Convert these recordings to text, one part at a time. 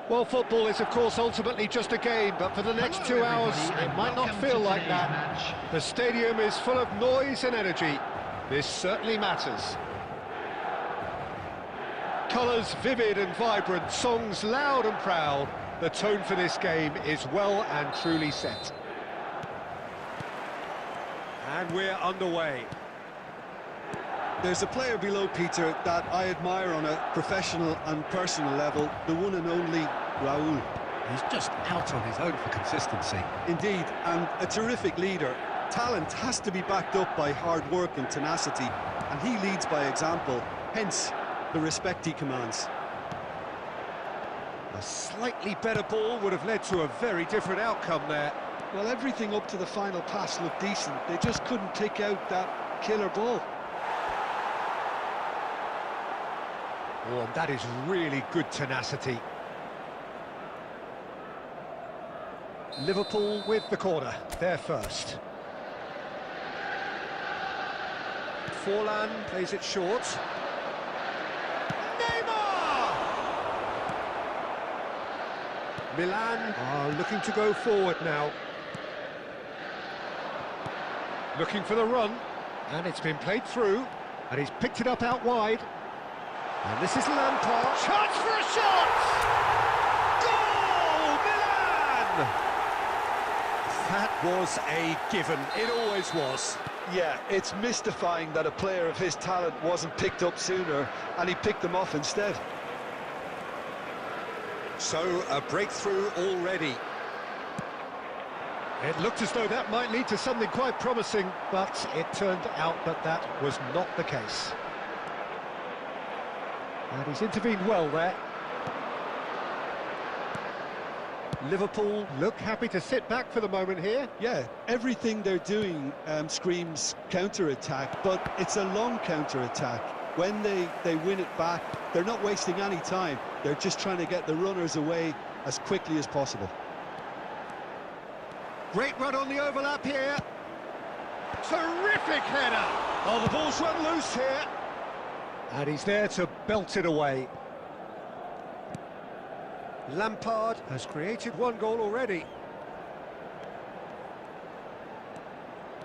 Well, football is, of course, ultimately just a game, but for the next 2 hours, it might not feel like that. The stadium is full of noise and energy. This certainly matters. Colours vivid and vibrant, songs loud and proud. The tone for this game is well and truly set. And we're underway. There's a player below, Peter, that I admire on a professional and personal level, the one and only Raúl. He's just out on his own for consistency. Indeed, and a terrific leader. Talent has to be backed up by hard work and tenacity, and he leads by example, hence the respect he commands. A slightly better ball would have led to a very different outcome there. Well, everything up to the final pass looked decent. They just couldn't take out that killer ball. Oh, and that is really good tenacity. Liverpool with the corner, they're first. Forlan plays it short. Neymar! Milan are looking to go forward now. Looking for the run, and it's been played through, and he's picked it up out wide. And this is Lampard. Chance for a shot! Goal! Milan! That was a given. It always was. Yeah, it's mystifying that a player of his talent wasn't picked up sooner, and he picked them off instead. So, a breakthrough already. It looked as though that might lead to something quite promising, but it turned out that that was not the case. And he's intervened well there. Liverpool look happy to sit back for the moment here. Yeah, everything they're doing screams counter-attack, but it's a long counter-attack. When they win it back, they're not wasting any time. They're just trying to get the runners away as quickly as possible. Great run on the overlap here. Terrific header. Oh, the ball's run loose here. And he's there to belt it away. Lampard has created one goal already.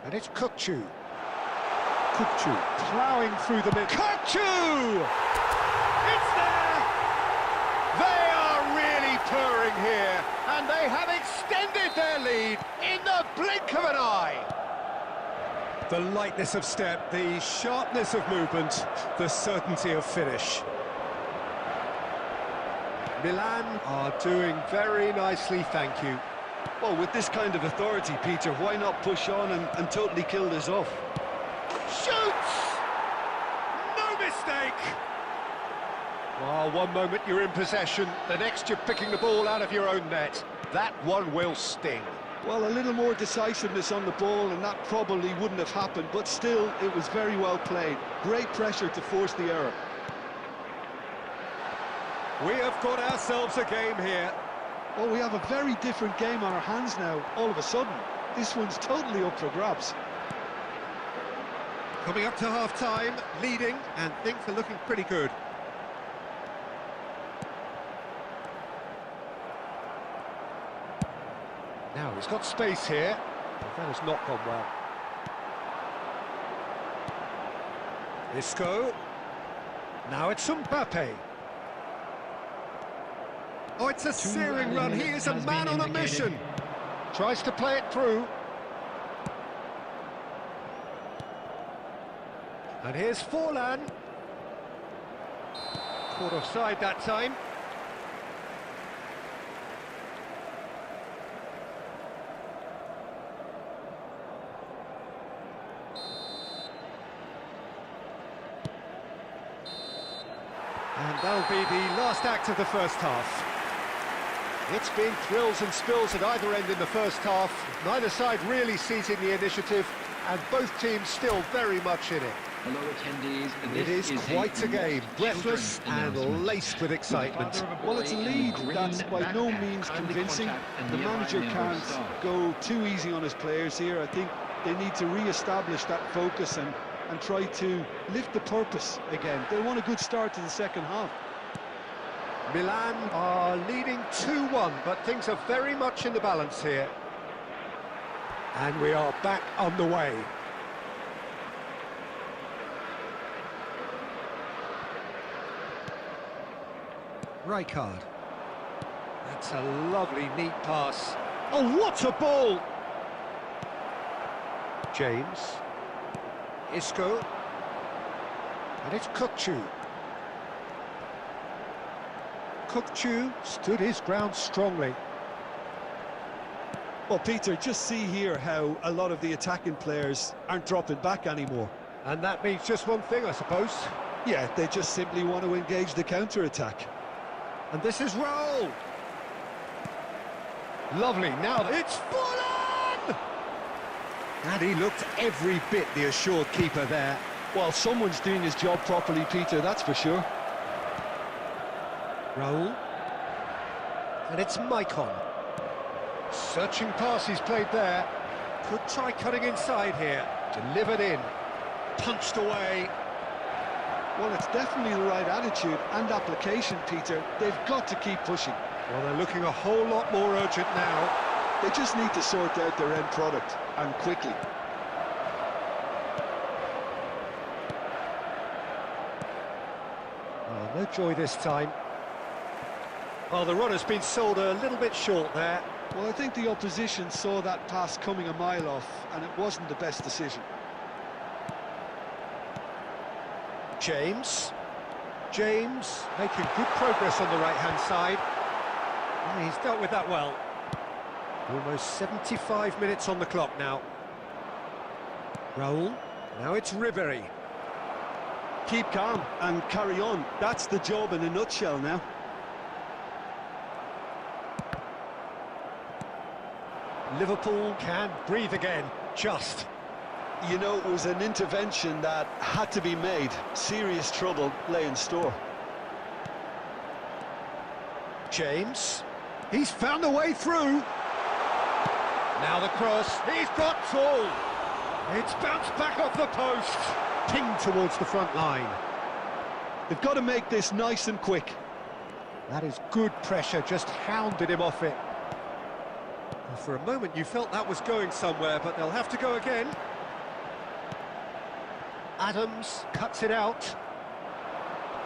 And it's Kukçu. Kukçu ploughing through the middle. Kukçu! It's there! They are really purring here, and they have extended their lead in the blink of an eye. The lightness of step, the sharpness of movement, the certainty of finish. Milan are doing very nicely, thank you. Well, with this kind of authority, Peter, why not push on and totally kill this off? Shoots! No mistake! Well, one moment you're in possession, the next you're picking the ball out of your own net. That one will sting. Well, a little more decisiveness on the ball and that probably wouldn't have happened, but still, it was very well played. Great pressure to force the error. We have got ourselves a game here. Well, we have a very different game on our hands now, all of a sudden. This one's totally up for grabs. Coming up to half-time, leading, and things are looking pretty good. Now, he's got space here, but that has not gone well. Isco. Now it's Mbappe. Oh, it's a searing run. He is a man on a mission. Tries to play it through. And here's Forlan. Caught offside that time. And that'll be the last act of the first half. It's been thrills and spills at either end in the first half. Neither side really seizing the initiative, and both teams still very much in it. Hello attendees, It is quite a game, breathless and laced with excitement. Well, it's a lead that's by no means convincing. The manager can't go too easy on his players here. I think they need to re-establish that focus and try to lift the purpose again. They want a good start to the second half. Milan are leading 2-1, but things are very much in the balance here. And we are back on the way. Rijkaard. That's a lovely, neat pass. Oh, what a ball! James. Isco. And it's Kukçu. Kukçu stood his ground strongly. Well, Peter, just see here how a lot of the attacking players aren't dropping back anymore. And that means just one thing, I suppose. Yeah, they just simply want to engage the counter-attack. And this is Raul. Lovely, now it's full on! And he looked every bit the assured keeper there. Well, someone's doing his job properly, Peter, that's for sure. Raul. And it's Maicon. Searching pass he's played there. Could try cutting inside here. Delivered in. Punched away. Well, it's definitely the right attitude and application, Peter. They've got to keep pushing. Well, they're looking a whole lot more urgent now. They just need to sort out their end product, and quickly. Oh, no joy this time. Well, the runner's been sold a little bit short there. Well, I think the opposition saw that pass coming a mile off, and it wasn't the best decision. James making good progress on the right-hand side. And he's dealt with that well. Almost 75 minutes on the clock now. Raul, now it's Ribery. Keep calm and carry on. That's the job in a nutshell now. Liverpool can breathe again, just. You know, it was an intervention that had to be made. Serious trouble lay in store. James, he's found a way through. Now the cross, he's got all. It's bounced back off the post. Pinged towards the front line. They've got to make this nice and quick. That is good pressure, just hounded him off it. Well, for a moment you felt that was going somewhere, but they'll have to go again. Adams cuts it out.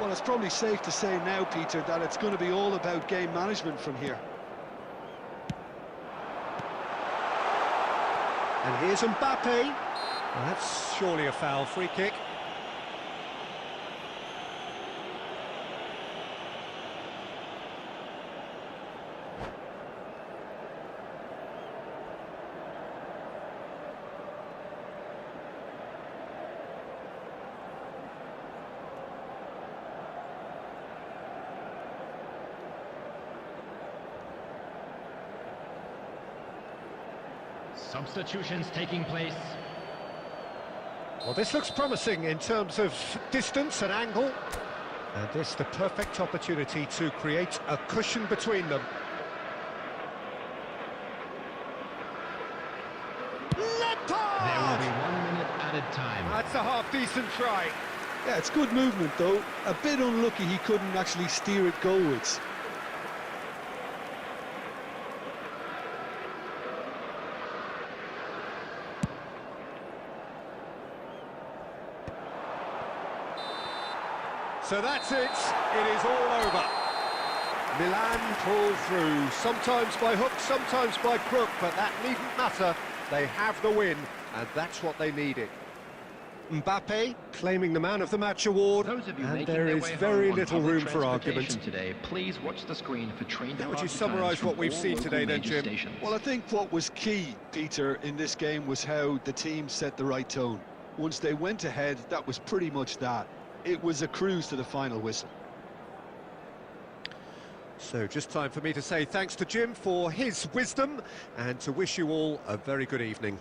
Well, it's probably safe to say now, Peter, that it's going to be all about game management from here. And here's Mbappe. Well, that's surely a foul, free kick. Substitutions taking place. Well, this looks promising in terms of distance and angle. And this the perfect opportunity to create a cushion between them. There will be 1 minute added time. That's a half-decent try. Yeah, it's good movement, though. A bit unlucky he couldn't actually steer it goalwards. So that's it. It is all over. Milan pull through, sometimes by hook, sometimes by crook, but that needn't matter. They have the win, and that's what they needed. Mbappe claiming the Man of the Match award, Those of you and making there their is way very home on little public room for argument. transportation today, please watch the screen for train How would you departure summarise times from what we've all seen local today then, major Jim? stations. Well, I think what was key, Peter, in this game was how the team set the right tone. Once they went ahead, that was pretty much that. It was a cruise to the final whistle. So just time for me to say thanks to Jim for his wisdom and to wish you all a very good evening.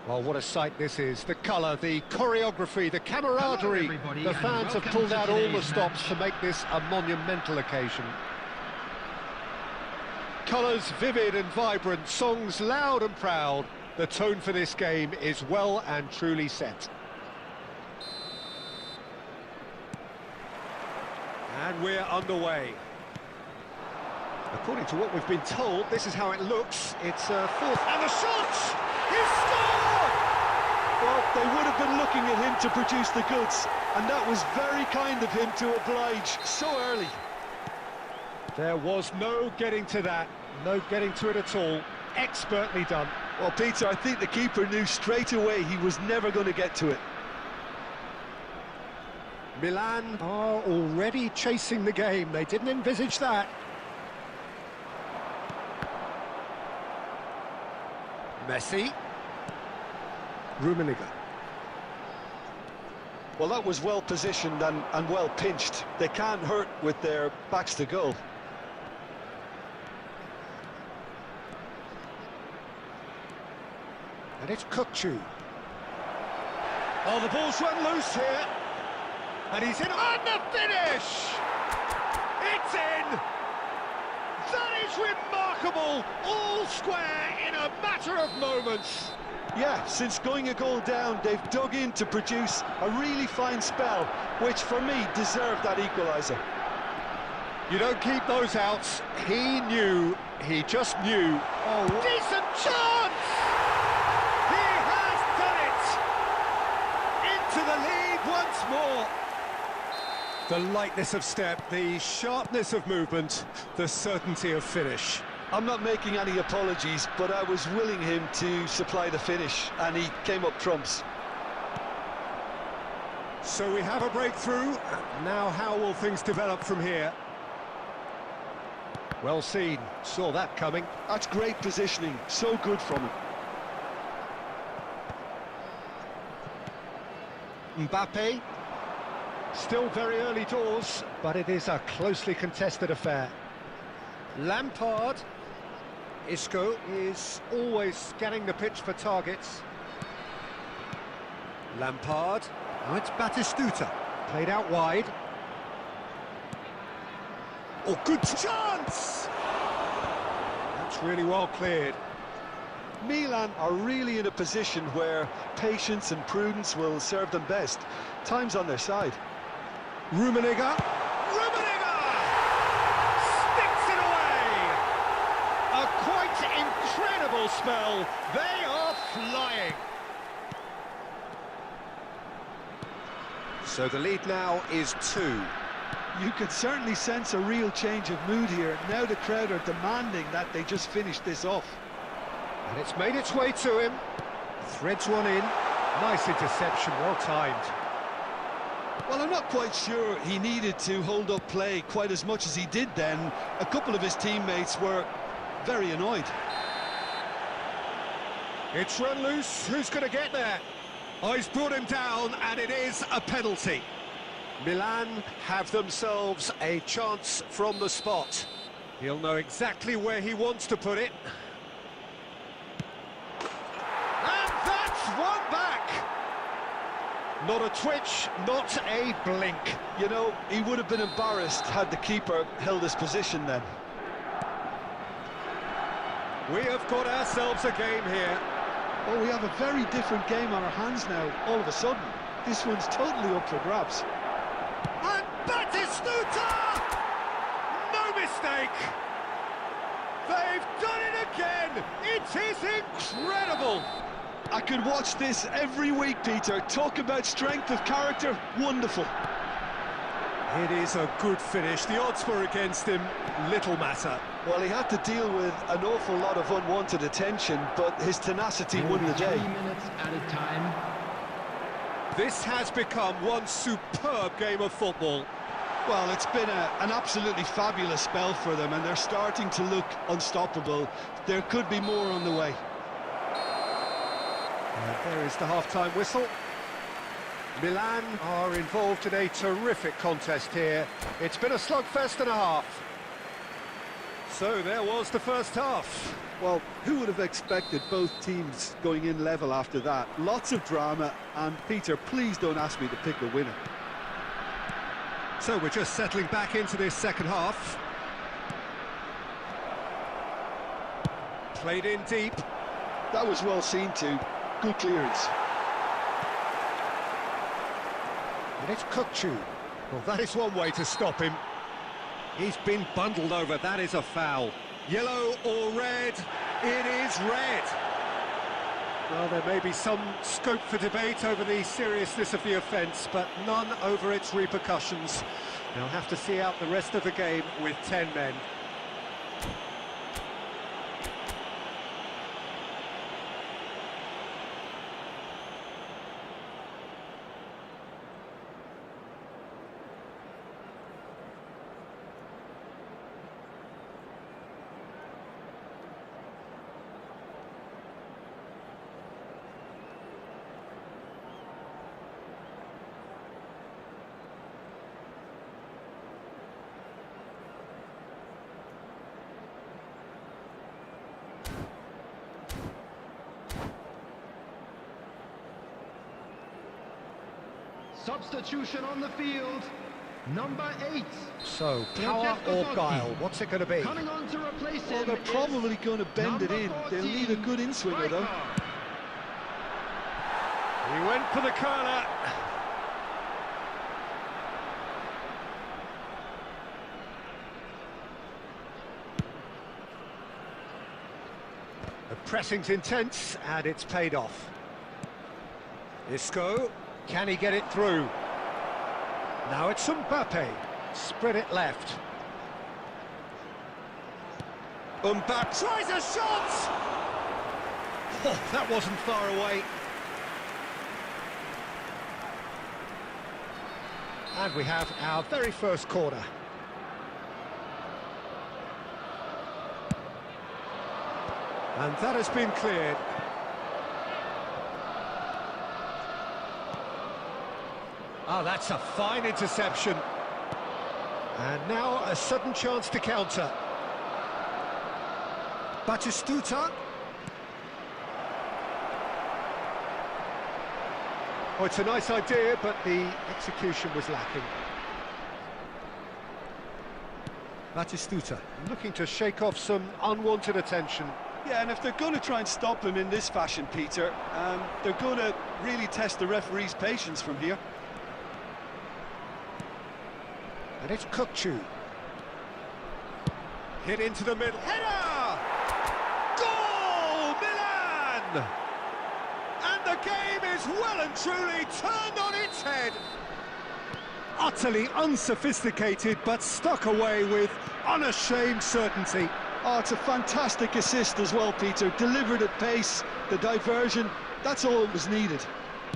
Well, what a sight this is. The colour, the choreography, the camaraderie. everybody, The and fans have welcome pulled to out all the today's stops match. to make this a monumental occasion. Colours vivid and vibrant, songs loud and proud. The tone for this game is well and truly set. And we're underway. According to what we've been told, this is how it looks. It's fourth, and the shot! He's scored! Well, they would have been looking at him to produce the goods, and that was very kind of him to oblige so early. There was no getting to that, no getting to it at all. Expertly done. Well, Peter, I think the keeper knew straight away he was never going to get to it. Milan are already chasing the game. They didn't envisage that. Messi. Rummenigge. Well, that was well positioned and well pinched. They can't hurt with their backs to goal. And it's Kukçu. Oh, the ball's run loose here. And he's in on the finish! It's in! That is remarkable! All square in a matter of moments. Yeah, since going a goal down, they've dug in to produce a really fine spell, which for me deserved that equaliser. You don't keep those outs. He knew, he just knew. Oh, decent chance! He has done it! Into the lead once more. The lightness of step, the sharpness of movement, the certainty of finish. I'm not making any apologies, but I was willing him to supply the finish, and he came up trumps. So we have a breakthrough. Now how will things develop from here? Well seen, saw that coming. That's great positioning, so good from him. Mbappe, still very early doors, but it is a closely contested affair. Lampard, Isco is always scanning the pitch for targets. Lampard, now it's Batistuta, played out wide. Oh, good chance! That's really well cleared. Milan are really in a position where patience and prudence will serve them best. Time's on their side. Rummenigge! Rummenigge! Sticks it away! A quite incredible spell. They are flying. So the lead now is 2. You could certainly sense a real change of mood here. Now the crowd are demanding that they just finish this off. And it's made its way to him. Threads one in. Nice interception, well timed. Well, I'm not quite sure he needed to hold up play quite as much as he did then. A couple of his teammates were very annoyed. It's run loose. Who's going to get there? Oh, he's brought him down, and it is a penalty. Milan have themselves a chance from the spot. He'll know exactly where he wants to put it. And that's one back! Not a twitch, not a blink. You know, he would have been embarrassed had the keeper held his position then. We have got ourselves a game here. Oh, we have a very different game on our hands now, all of a sudden. This one's totally up for grabs. And Batistuta! No mistake! They've done it again! It is incredible! I could watch this every week, Peter. Talk about strength of character, wonderful. It is a good finish. The odds were against him, little matter. Well, he had to deal with an awful lot of unwanted attention, but his tenacity won the day. 3 minutes at a time. This has become one superb game of football. Well, it's been an absolutely fabulous spell for them, and they're starting to look unstoppable. There could be more on the way. And there is the half-time whistle. Milan are involved in a terrific contest here. It's been a slugfest and a half. So there was the first half. Well, who would have expected both teams going in level after that? Lots of drama, and Peter, please don't ask me to pick a winner. So we're just settling back into this second half. Played in deep. That was well seen too. Good clearance. And it's Kukçu. Well, that is one way to stop him. He's been bundled over. That is a foul. Yellow or red? It is red. Well, there may be some scope for debate over the seriousness of the offence, but none over its repercussions. They'll have to see out the rest of the game with 10 men. Substitution on the field, number 8. So, power or guile, what's it going to be? Coming on to replace him. Well, they're probably going to bend it in. They'll need a good in-swinger though. He went for the curler. The pressing's intense, and it's paid off. Isco, can he get it through? Now it's Mbappe, spread it left. Mbappe tries a shot! Oh, that wasn't far away. And we have our very first corner. And that has been cleared. Oh, that's a fine interception. And now a sudden chance to counter. Batistuta. Oh, it's a nice idea, but the execution was lacking. Batistuta looking to shake off some unwanted attention. Yeah, and if they're going to try and stop him in this fashion, Peter, they're going to really test the referee's patience from here. And it's Kukçu. Hit into the middle. Header! Goal! Milan! And the game is well and truly turned on its head. Utterly unsophisticated, but stuck away with unashamed certainty. Oh, it's a fantastic assist as well, Peter. Delivered at pace, the diversion, that's all that was needed.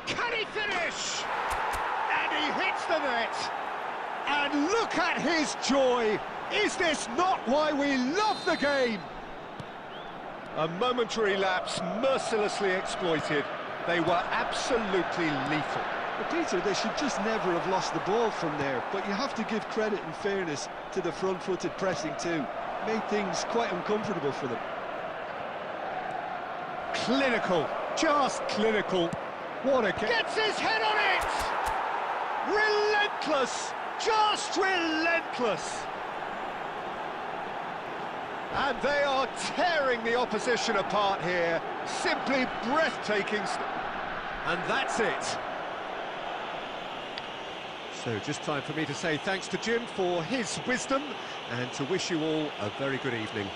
Can he finish? And he hits the net. And look at his joy! Is this not why we love the game? A momentary lapse mercilessly exploited. They were absolutely lethal. But Peter, they should just never have lost the ball from there, but you have to give credit and fairness to the front-footed pressing too. Made things quite uncomfortable for them. Clinical, just clinical. What a game. Gets his head on it! Relentless! Just relentless! And they are tearing the opposition apart here. Simply breathtaking. And that's it. So just time for me to say thanks to Jim for his wisdom and to wish you all a very good evening.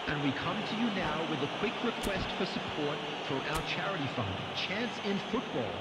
And we come to you now with a quick request for support for our charity fund, Chance in Football.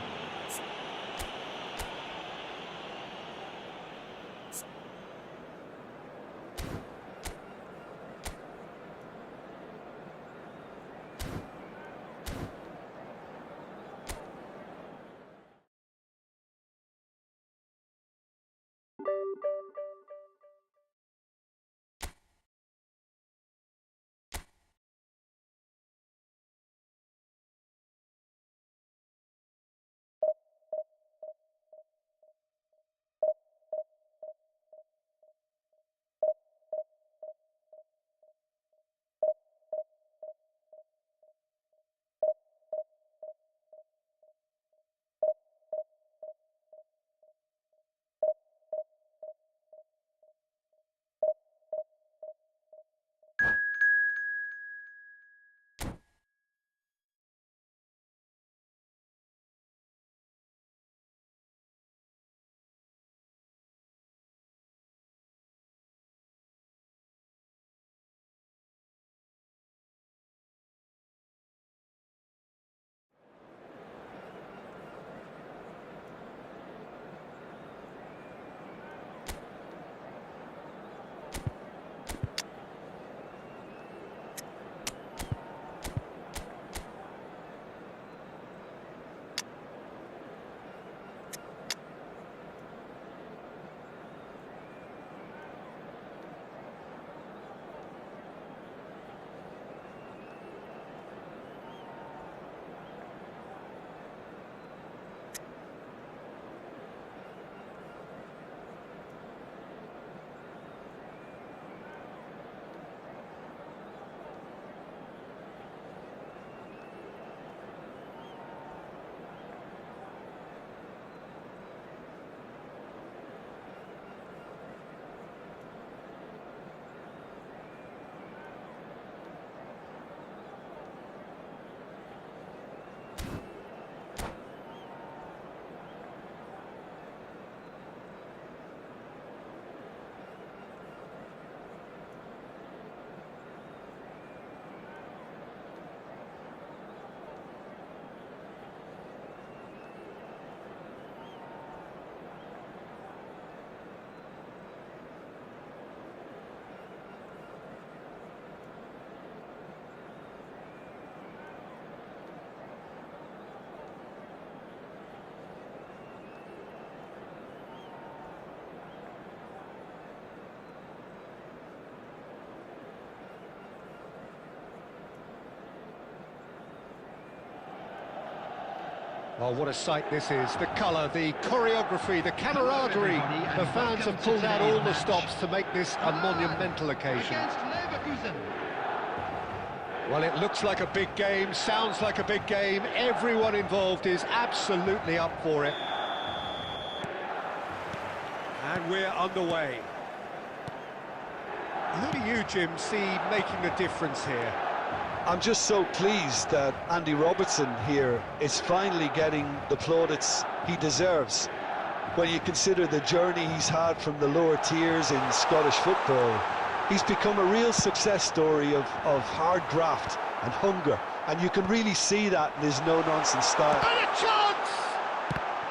Oh, what a sight this is. The colour, the choreography, the camaraderie. The fans have pulled out all the stops to make this a monumental occasion. Well, it looks like a big game, sounds like a big game. Everyone involved is absolutely up for it. And we're underway. Who do you, Jim, see making a difference here? I'm just so pleased that Andy Robertson here is finally getting the plaudits he deserves. When you consider the journey he's had from the lower tiers in Scottish football, he's become a real success story of hard graft and hunger, and you can really see that in his no-nonsense style. And a chance!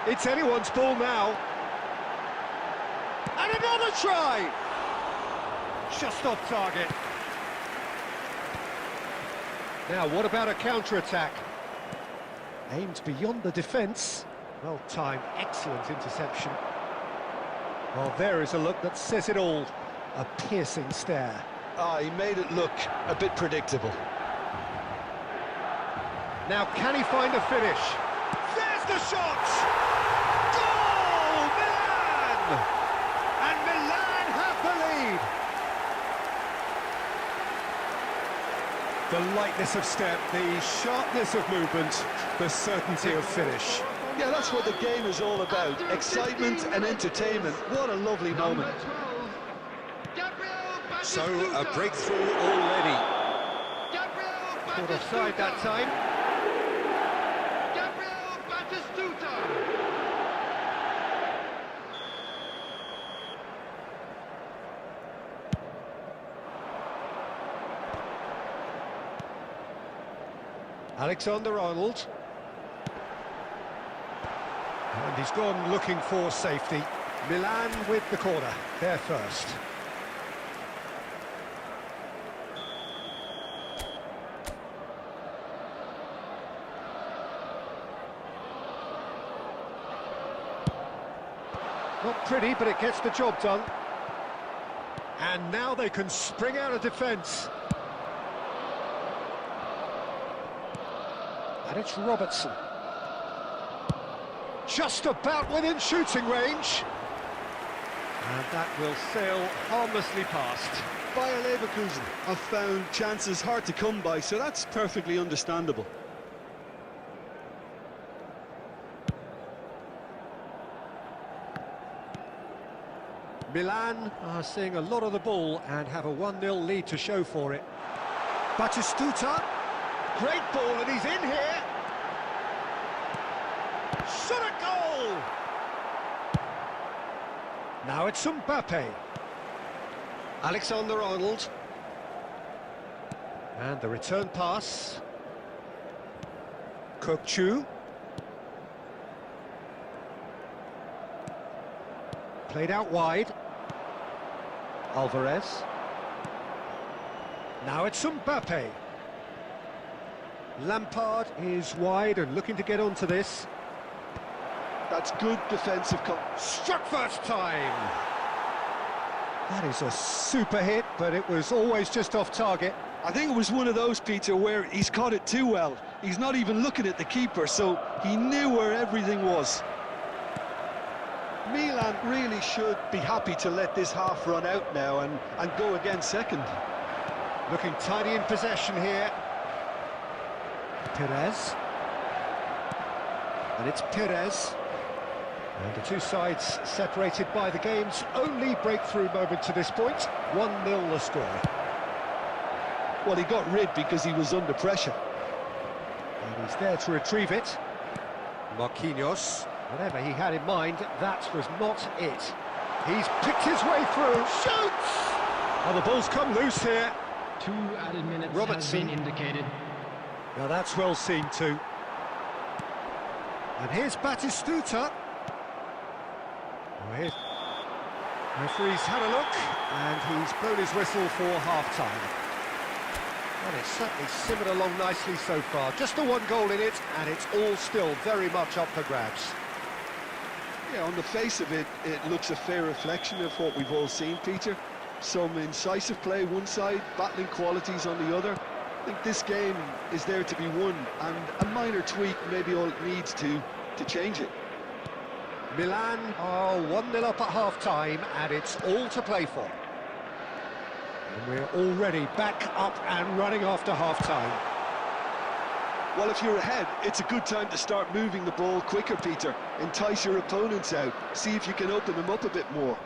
It's anyone's ball now. And another try! Just off target. Now, what about a counter-attack? Aimed beyond the defence. Well timed, excellent interception. Well, there is a look that says it all. A piercing stare. He made it look a bit predictable. Now, can he find a finish? There's the shot! Goal! Milan! And Milan have the lead. The lightness of step, the sharpness of movement, the certainty of finish. Yeah, that's what the game is all about. Excitement and entertainment. What a lovely moment. So, a breakthrough already. Caught offside that time. Alexander-Arnold. And he's gone looking for safety. Milan with the corner, there first. Not pretty, but it gets the job done. And now they can spring out of defence. And it's Robertson. Just about within shooting range. And that will sail harmlessly past. Bayer Leverkusen have found chances hard to come by, so that's perfectly understandable. Milan are seeing a lot of the ball and have a 1-0 lead to show for it. Batistuta. Great ball, and he's in here. Shot a goal! Now it's Mbappe. Alexander-Arnold. And the return pass. Kökçü. Played out wide. Alvarez. Now it's Mbappe. Lampard is wide and looking to get onto this. That's good defensive. Struck first time. That is a super hit, but it was always just off target. I think it was one of those, Peter, where he's caught it too well. He's not even looking at the keeper, so he knew where everything was. Milan really should be happy to let this half run out now and go again second. Looking tidy in possession here. Perez. And it's Perez. And the two sides separated by the game's only breakthrough moment to this point. 1-0 the score. Well, he got rid because he was under pressure. And he's there to retrieve it. Marquinhos. Whatever he had in mind, that was not it. He's picked his way through. Shoots! Oh, the ball's come loose here. 2 added minutes Robertson. has been indicated. Now that's well seen too. And here's Batistuta. Oh, here. Referee's had a look, and he's blown his whistle for half-time. And it's certainly simmered along nicely so far. Just the one goal in it, and it's all still very much up for grabs. Yeah, on the face of it, it looks a fair reflection of what we've all seen, Peter. Some incisive play one side, battling qualities on the other. I think this game is there to be won, and a minor tweak may be all it needs to to change it. Milan are 1-0 up at half-time, and it's all to play for. And we're already back up and running after half-time. Well, if you're ahead, it's a good time to start moving the ball quicker, Peter. Entice your opponents out. See if you can open them up a bit more.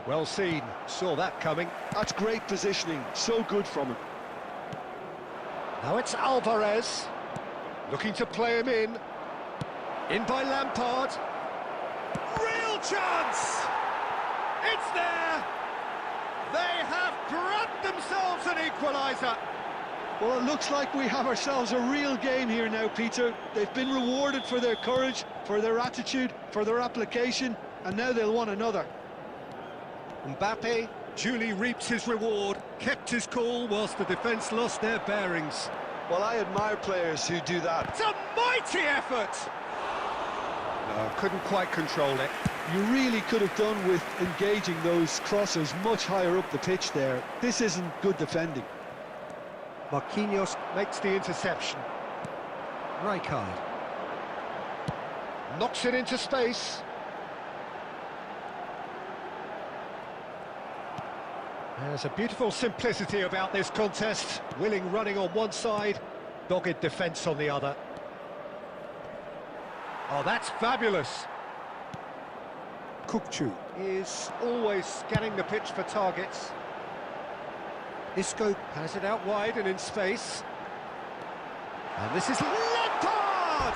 Well seen, saw that coming. That's great positioning, so good from him. Now it's Alvarez, looking to play him in. In by Lampard. Real chance! It's there! They have grabbed themselves an equaliser. Well, it looks like we have ourselves a real game here now, Peter. They've been rewarded for their courage, for their attitude, for their application, and now they'll want another. Mbappe duly reaps his reward, kept his cool whilst the defence lost their bearings. Well, I admire players who do that. It's a mighty effort! No, couldn't quite control it. You really could have done with engaging those crossers much higher up the pitch there. This isn't good defending. Marquinhos makes the interception. Rijkaard knocks it into space. There's a beautiful simplicity about this contest. Willing running on one side, dogged defence on the other. Oh, that's fabulous. Kukçu is always scanning the pitch for targets. Isco has it out wide and in space. And this is Lampard!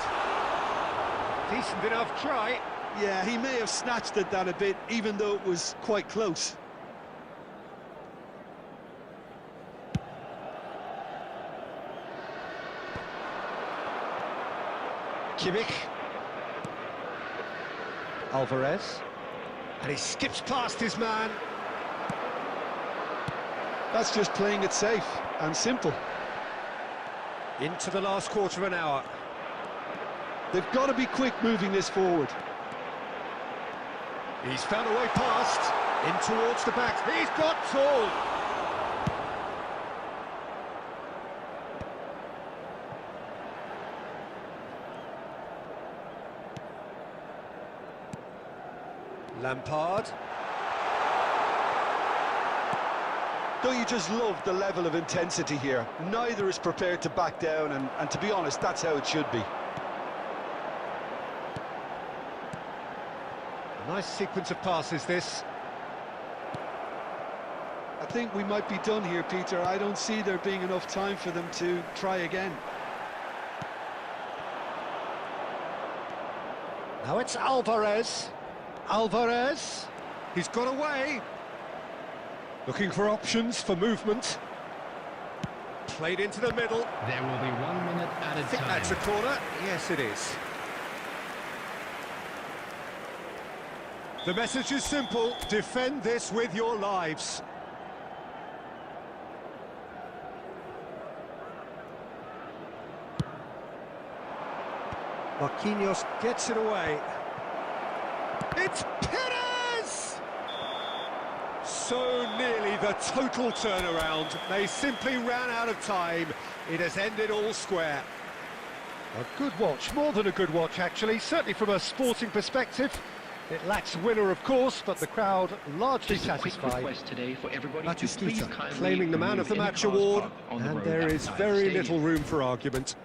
Decent enough try. Yeah, he may have snatched at that a bit, even though it was quite close. Kimmich. Alvarez. And he skips past his man. That's just playing it safe and simple. Into the last quarter of an hour. They've got to be quick moving this forward. He's found a way past. In towards the back. He's got tall. Lampard. Don't you just love the level of intensity here? Neither is prepared to back down, and to be honest, that's how it should be. Nice sequence of passes, this. I think we might be done here, Peter. I don't see there being enough time for them to try again. Now it's Alvarez. Alvarez. He's got away. Looking for options for movement. Played into the middle. There will be 1 minute I added think time. that's a corner. Yes, it is. The message is simple. Defend this with your lives. Marquinhos gets it away. It's Perez! So nearly the total turnaround. They simply ran out of time. It has ended all square. A good watch, more than a good watch actually, certainly from a sporting perspective. It lacks winner, of course, but the crowd largely Just a quick satisfied. request today for everybody to please Batistuta kindly claiming the man of the remove any match cars award, parked on the and road there is outside the very stadium. little room for argument.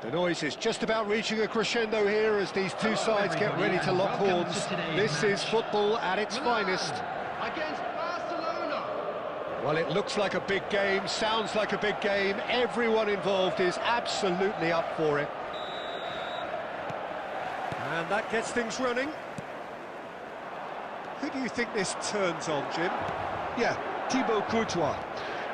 The noise is just about reaching a crescendo here as these two sides get ready to lock horns. This is football at its finest. Against Barcelona. Well, it looks like a big game, sounds like a big game. Everyone involved is absolutely up for it. And that gets things running. Who do you think this turns on, Jim? Yeah, Thibaut Courtois.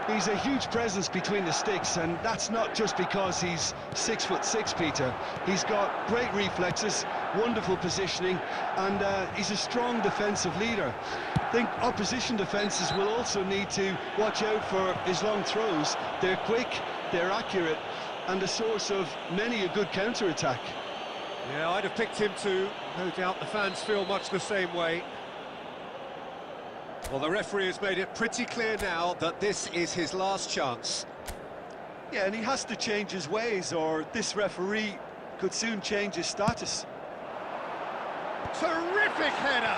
He's a huge presence between the sticks, and that's not just because he's 6'6", Peter. He's got great reflexes, wonderful positioning, and he's a strong defensive leader. I think opposition defences will also need to watch out for his long throws. They're quick, they're accurate, and a source of many a good counter-attack. Yeah, I'd have picked him too. No doubt the fans feel much the same way. Well, the referee has made it pretty clear now that this is his last chance. Yeah, and he has to change his ways, or this referee could soon change his status. Terrific header!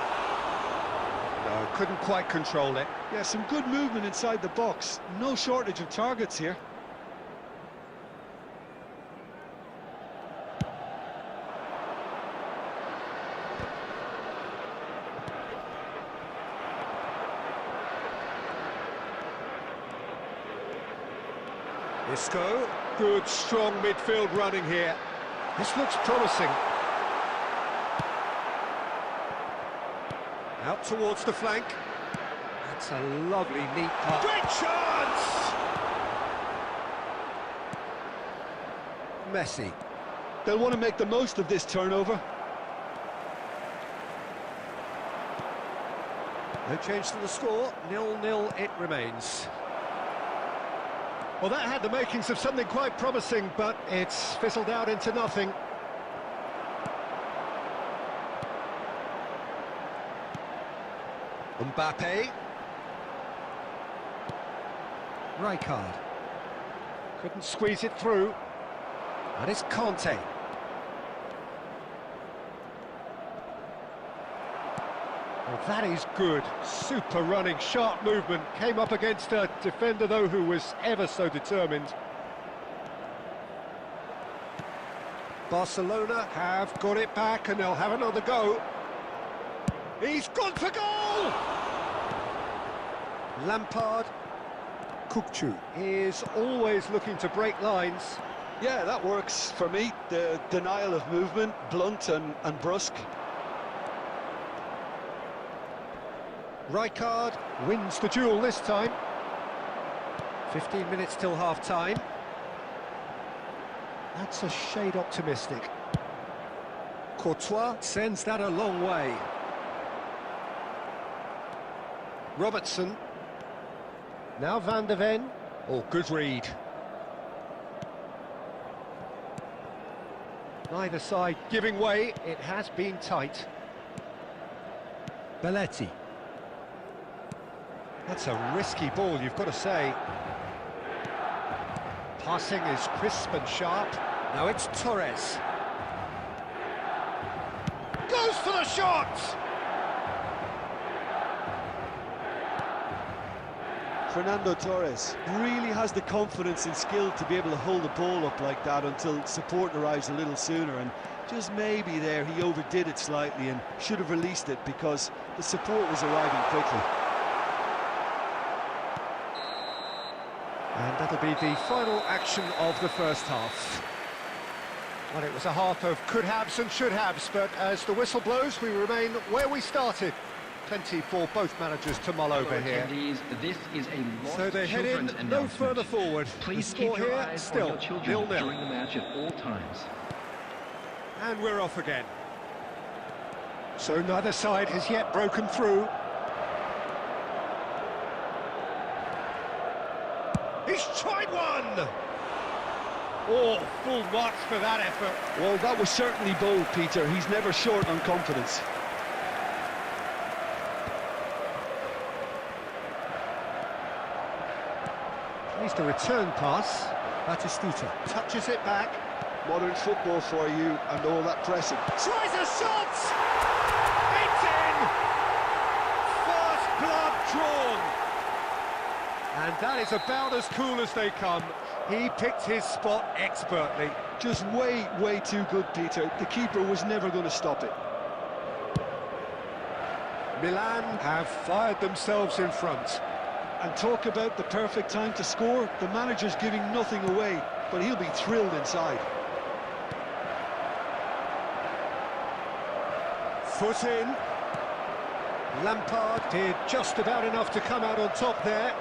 No, couldn't quite control it. Yeah, some good movement inside the box. No shortage of targets here. Isco, good strong midfield running here. This looks promising. Out towards the flank. That's a lovely, neat pass. Great chance! Messi. They'll want to make the most of this turnover. No change to the score, 0-0 it remains. Well, that had the makings of something quite promising, but it's fizzled out into nothing. Mbappe. Rijkaard. Couldn't squeeze it through. And it's Conte. Well, that is good. Super running, sharp movement. Came up against a defender, though, who was ever so determined. Barcelona have got it back, and they'll have another go. He's gone for goal! Lampard. Kukçu is always looking to break lines. Yeah, that works for me. The denial of movement, blunt and brusque. Rijkaard wins the duel this time. 15 minutes till half-time. That's a shade optimistic. Courtois sends that a long way. Robertson. Now Van de Ven. Oh, good read. Neither side giving way. It has been tight. Belletti. That's a risky ball, you've got to say. Passing is crisp and sharp. Now it's Torres. Goes for the shot! Fernando Torres really has the confidence and skill to be able to hold the ball up like that until support arrives a little sooner, and just maybe there he overdid it slightly and should have released it because the support was arriving quickly. And that'll be the final action of the first half. Well, it was a half of could-haves and should-haves, but as the whistle blows, we remain where we started. Plenty for both managers to mull over here. This is a lost So they head in no further forward. Please The keep score your here eyes on still your children 0-0. during the match at all times. And we're off again. So neither side has yet broken through. He's tried one! Oh, full marks for that effort. Well, that was certainly bold, Peter. He's never short on confidence. Plays the return pass. Batistuta touches it back. Modern football for you and all that pressing. Tries a shot! It's in! First blood drawn. And that is about as cool as they come. He picked his spot expertly. Just way too good, Peter. The keeper was never going to stop it. Milan have fired themselves in front. And talk about the perfect time to score. The manager's giving nothing away, but he'll be thrilled inside. Foot in. Lampard did just about enough to come out on top there.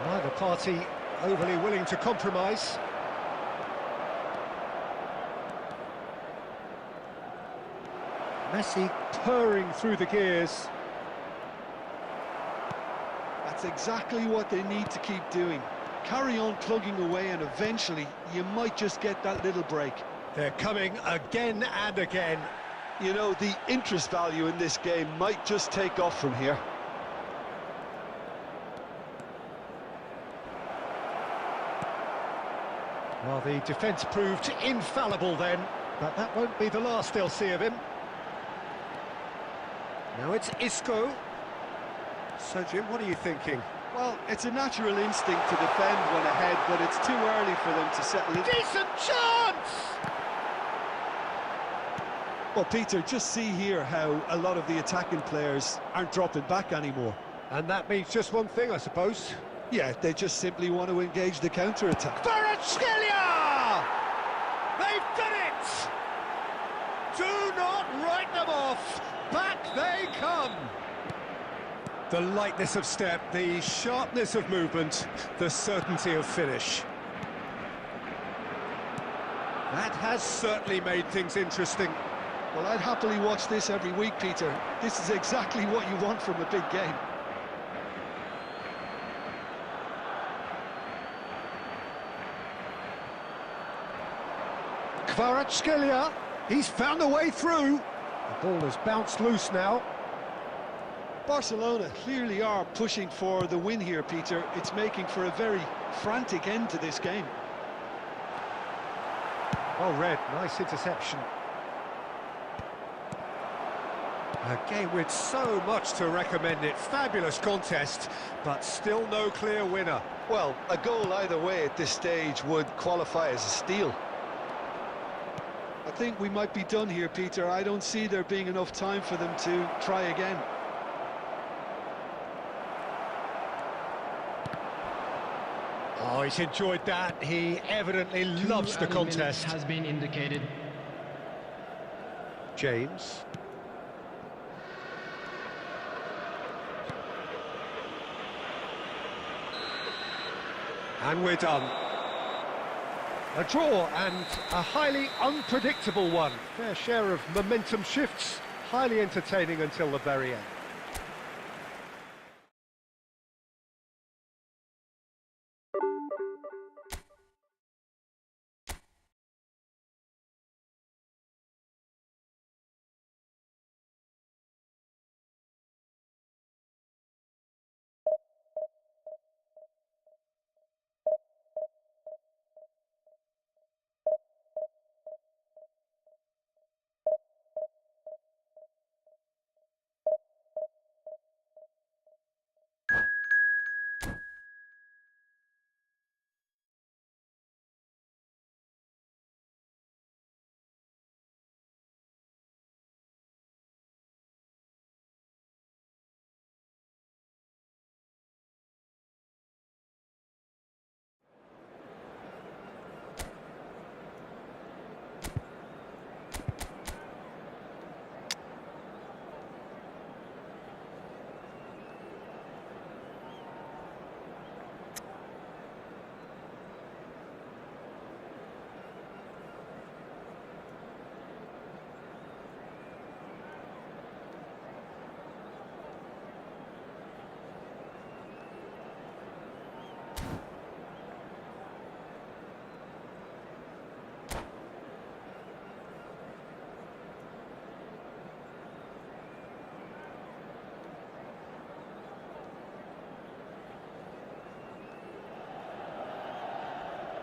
Neither party overly willing to compromise. Messi purring through the gears. That's exactly what they need to keep doing. Carry on plugging away and eventually you might just get that little break. They're coming again and again. You know, the interest value in this game might just take off from here. Well, the defence proved infallible then, but that won't be the last they'll see of him. Now it's Isco. So, Jim, what are you thinking? Well, it's a natural instinct to defend when ahead, but it's too early for them to settle in. Decent chance! Well, Peter, just see here how a lot of the attacking players aren't dropping back anymore. And that means just one thing, I suppose. Yeah, they just simply want to engage the counter-attack. Kvaratskhelia! They've done it! Do not write them off! Back they come! The lightness of step, the sharpness of movement, the certainty of finish. That has certainly made things interesting. Well, I'd happily watch this every week, Peter. This is exactly what you want from a big game. Kvaratskhelia, he's found a way through. The ball has bounced loose now. Barcelona clearly are pushing for the win here, Peter. It's making for a very frantic end to this game. Well read, nice interception. A game with so much to recommend it. Fabulous contest, but still no clear winner. Well, a goal either way at this stage would qualify as a steal. I think we might be done here, Peter. I don't see there being enough time for them to try again. Oh, he's enjoyed that. He evidently loves the contest. Has been indicated. James. And we're done. A draw and a highly unpredictable one. Fair share of momentum shifts, highly entertaining until the very end.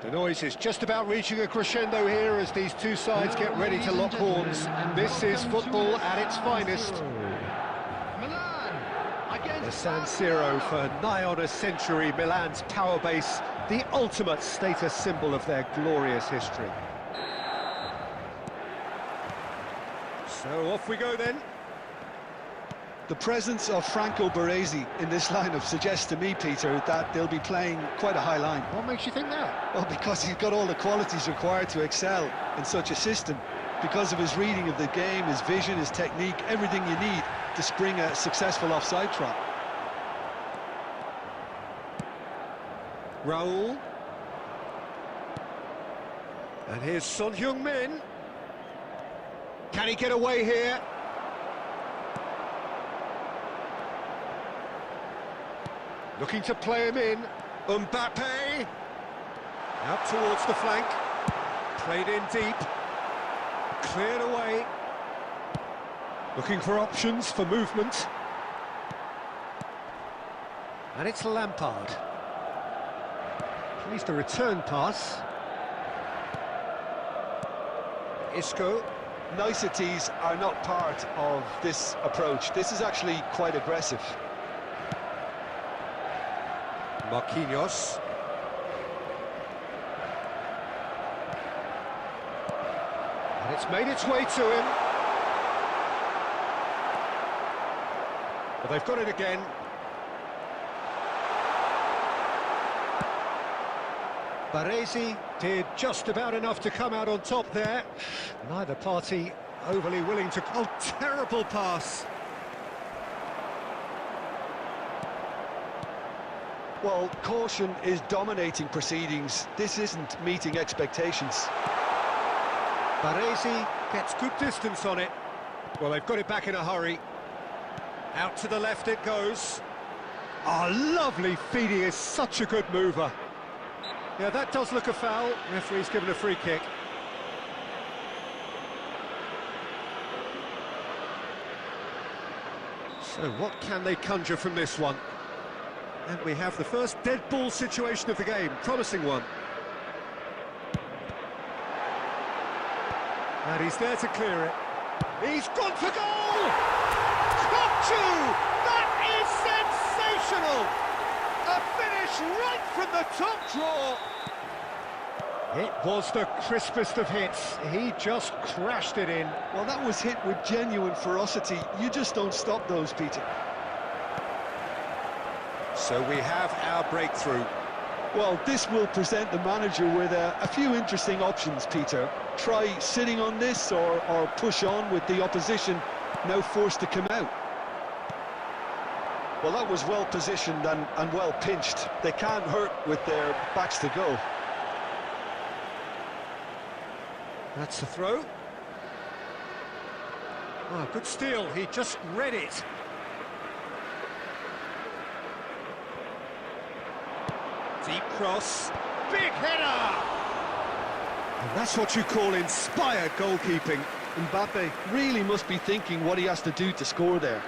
The noise is just about reaching a crescendo here as these two sides get ready to lock horns. This is football at its finest. Milan The against San Siro for nigh on a century. Milan's power base The ultimate status symbol of their glorious history. So off we go then. The presence of Franco Baresi in this lineup suggests to me, Peter, that they'll be playing quite a high line. What makes you think that? Well, because he's got all the qualities required to excel in such a system. Because of his reading of the game, his vision, his technique, everything you need to spring a successful offside trap. Raul. And here's Son Heung-min. Can he get away here? Looking to play him in. Mbappe. Out towards the flank. Played in deep. Cleared away. Looking for options for movement. And it's Lampard. Plays the return pass. Isco. Niceties are not part of this approach. This is actually quite aggressive. Marquinhos. And it's made its way to him. But they've got it again. Baresi did just about enough to come out on top there. Neither party overly willing to... Oh, terrible pass. Well, caution is dominating proceedings. This isn't meeting expectations. Baresi gets good distance on it. Well, they've got it back in a hurry. Out to the left it goes. Oh, lovely feed. He is such a good mover. Yeah, that does look a foul. Referee's given a free kick. So what can they conjure from this one? And we have the first dead ball situation of the game. Promising one. And he's there to clear it. He's gone for goal! Kokchu! That is sensational! A finish right from the top draw. It was the crispest of hits. He just crashed it in. Well, that was hit with genuine ferocity. You just don't stop those, Peter. So we have our breakthrough. Well, this will present the manager with a few interesting options, Peter. Try sitting on this or push on with the opposition now forced to come out. Well, that was well positioned and well pinched. They can't hurt with their backs to go. That's the throw. Oh, good steal. He just read it. Deep cross. Big header! And that's what you call inspired goalkeeping. Mbappe really must be thinking what he has to do to score there.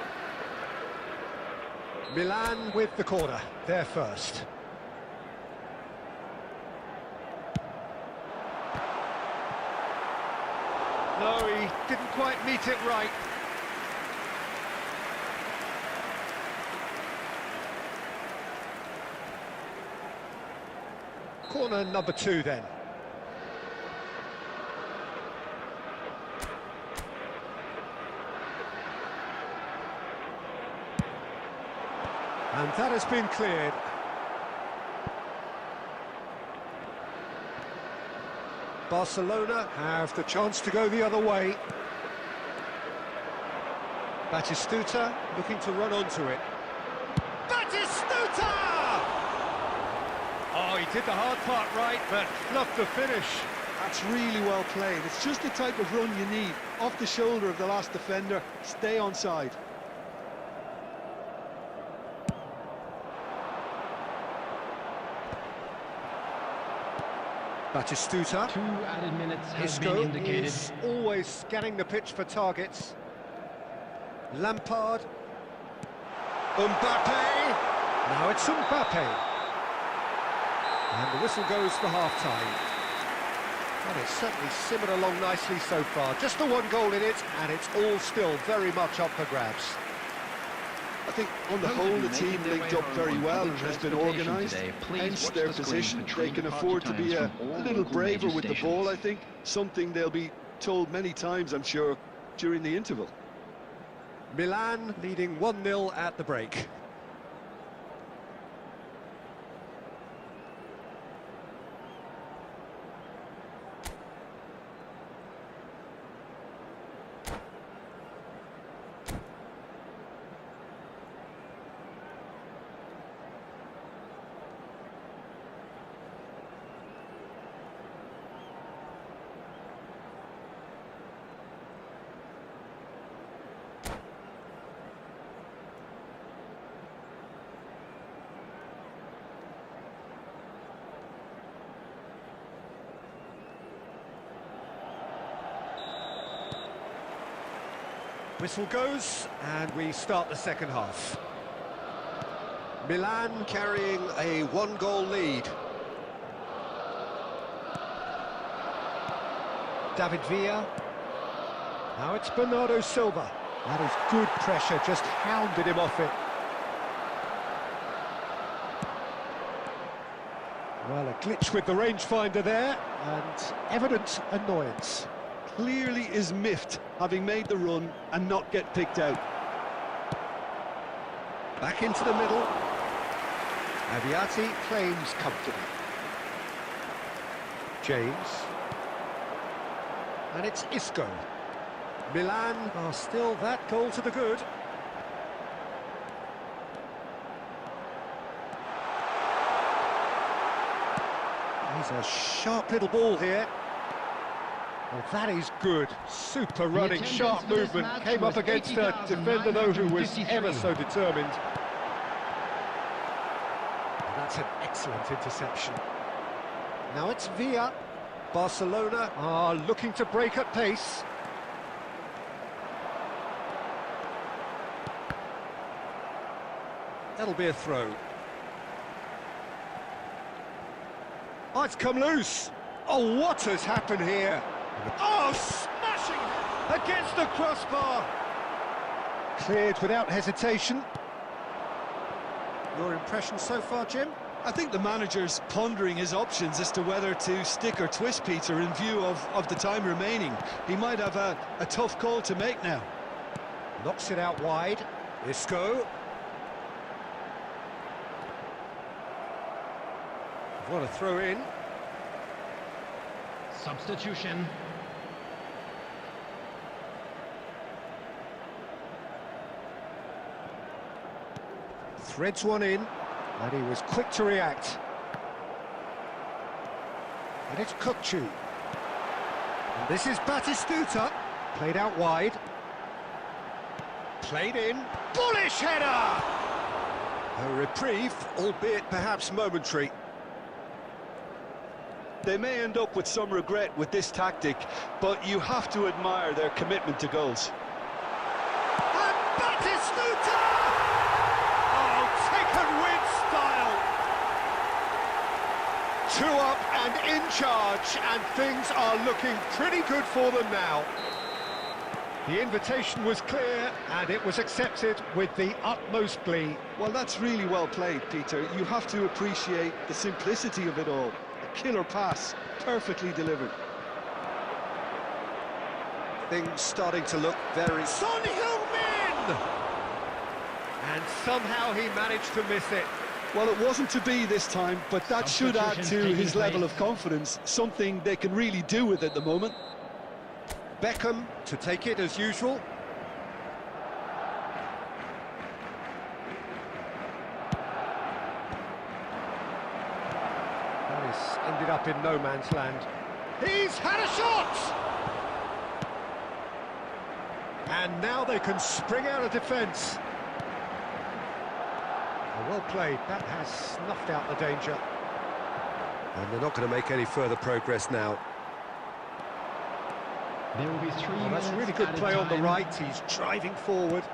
Milan with the corner. They're first. No, he didn't quite meet it right. Corner number 2 then. And that has been cleared. Barcelona have the chance to go the other way. Batistuta looking to run onto it. Batistuta! Oh, he did the hard part right, but fluffed the finish. That's really well played. It's just the type of run you need. Off the shoulder of the last defender, stay onside. Batistuta. 2 added minutes has Isco been indicated. is always scanning the pitch for targets. Lampard. Mbappe. Now it's Mbappe. And the whistle goes for half-time. And it's certainly simmered along nicely so far. Just the one goal in it, and it's all still very much up for grabs. I think on the whole the team linked up very well and has been organised, hence their position. They can afford to be a little braver with the ball, I think, something they'll be told many times, I'm sure, during the interval. Milan leading 1-0 at the break. Whistle goes, and we start the second half. Milan carrying a one-goal lead. David Villa. Now it's Bernardo Silva. That is good pressure, just hounded him off it. Well, a glitch with the rangefinder there, and evident annoyance. Clearly is miffed, having made the run and not get picked out. Back into the middle. Aviati claims comfortably. James. And it's Isco. Milan are still that goal to the good. He's a sharp little ball here. Well, that is good. Super running, sharp movement. Came up against a defender, though, who was ever so determined. And that's an excellent interception. Now it's Villa. Barcelona are looking to break at pace. That'll be a throw. Oh, it's come loose. Oh, what has happened here? Oh, smashing against the crossbar. Cleared without hesitation. Your impression so far, Jim? I think the manager's pondering his options as to whether to stick or twist Peter in view of the time remaining. He might have a tough call to make now. Knocks it out wide. Isco. What a throw in. Substitution. Threads one in, and he was quick to react. And it's Kukçu. And this is Batistuta. Played out wide. Played in. Bullish header! A reprieve, albeit perhaps momentary. They may end up with some regret with this tactic, but you have to admire their commitment to goals. And Batistuta! Oh, taken with style! 2 up and in charge, and things are looking pretty good for them now. The invitation was clear, and it was accepted with the utmost glee. Well, that's really well played, Peter. You have to appreciate the simplicity of it all. Killer pass, perfectly delivered. Things starting to look very... Son Heung-min! And somehow he managed to miss it. Well, it wasn't to be this time, but that should add to his level of confidence, something they can really do with at the moment. Beckham to take it as usual. Ended up in no man's land. He's had a shot! And now they can spring out of defence. Well played, that has snuffed out the danger. And they're not going to make any further progress now. There will be 3 Oh, that's really good play on the right, he's driving forward.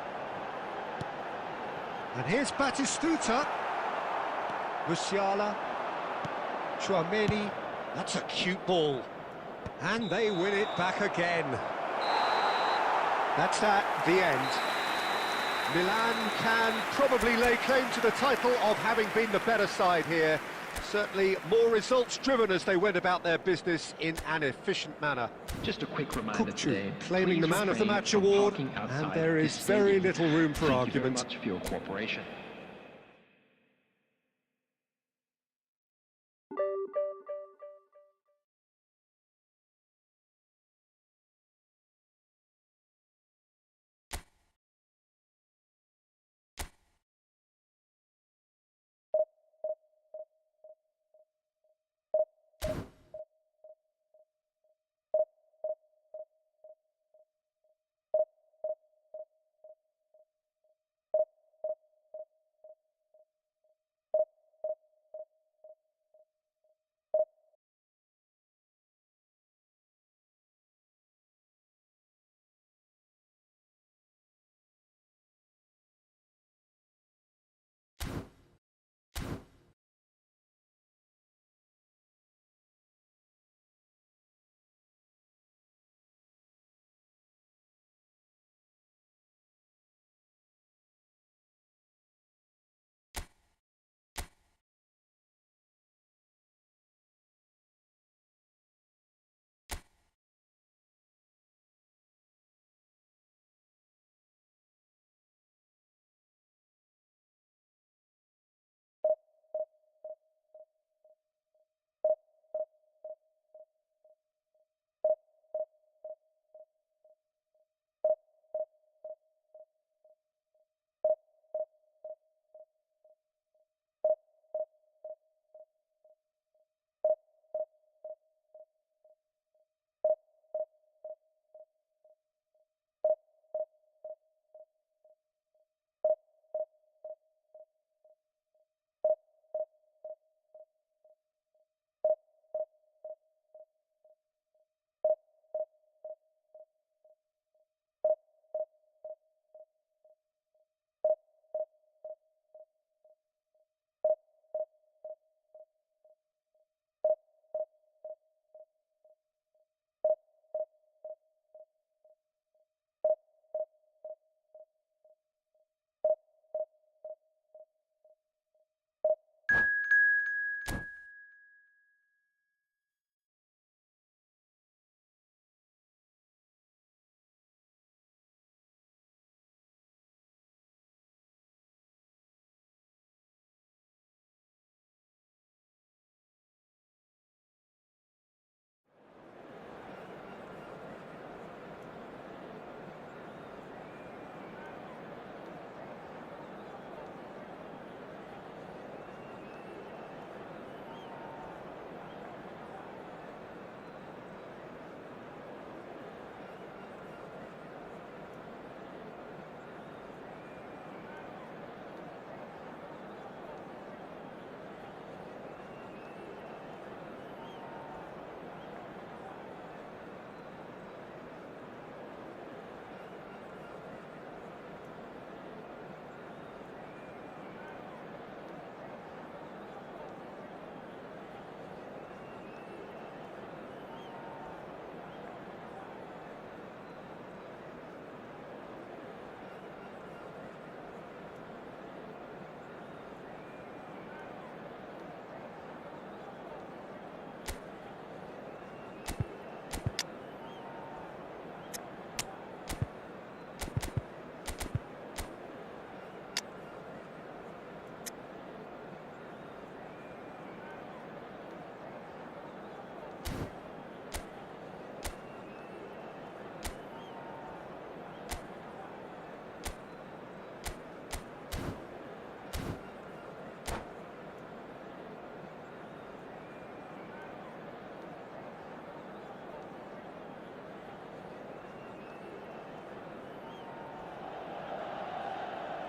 And here's Batistuta. Musiala. Chouameni, that's a cute ball. And they win it back again. That's the end. Milan can probably lay claim to the title of having been the better side here. Certainly more results-driven as they went about their business in an efficient manner. Just a quick reminder today, claiming the please Man of the refrain Match from award, parking outside and there this is very stadium. little room for Thank argument. you very much for your cooperation.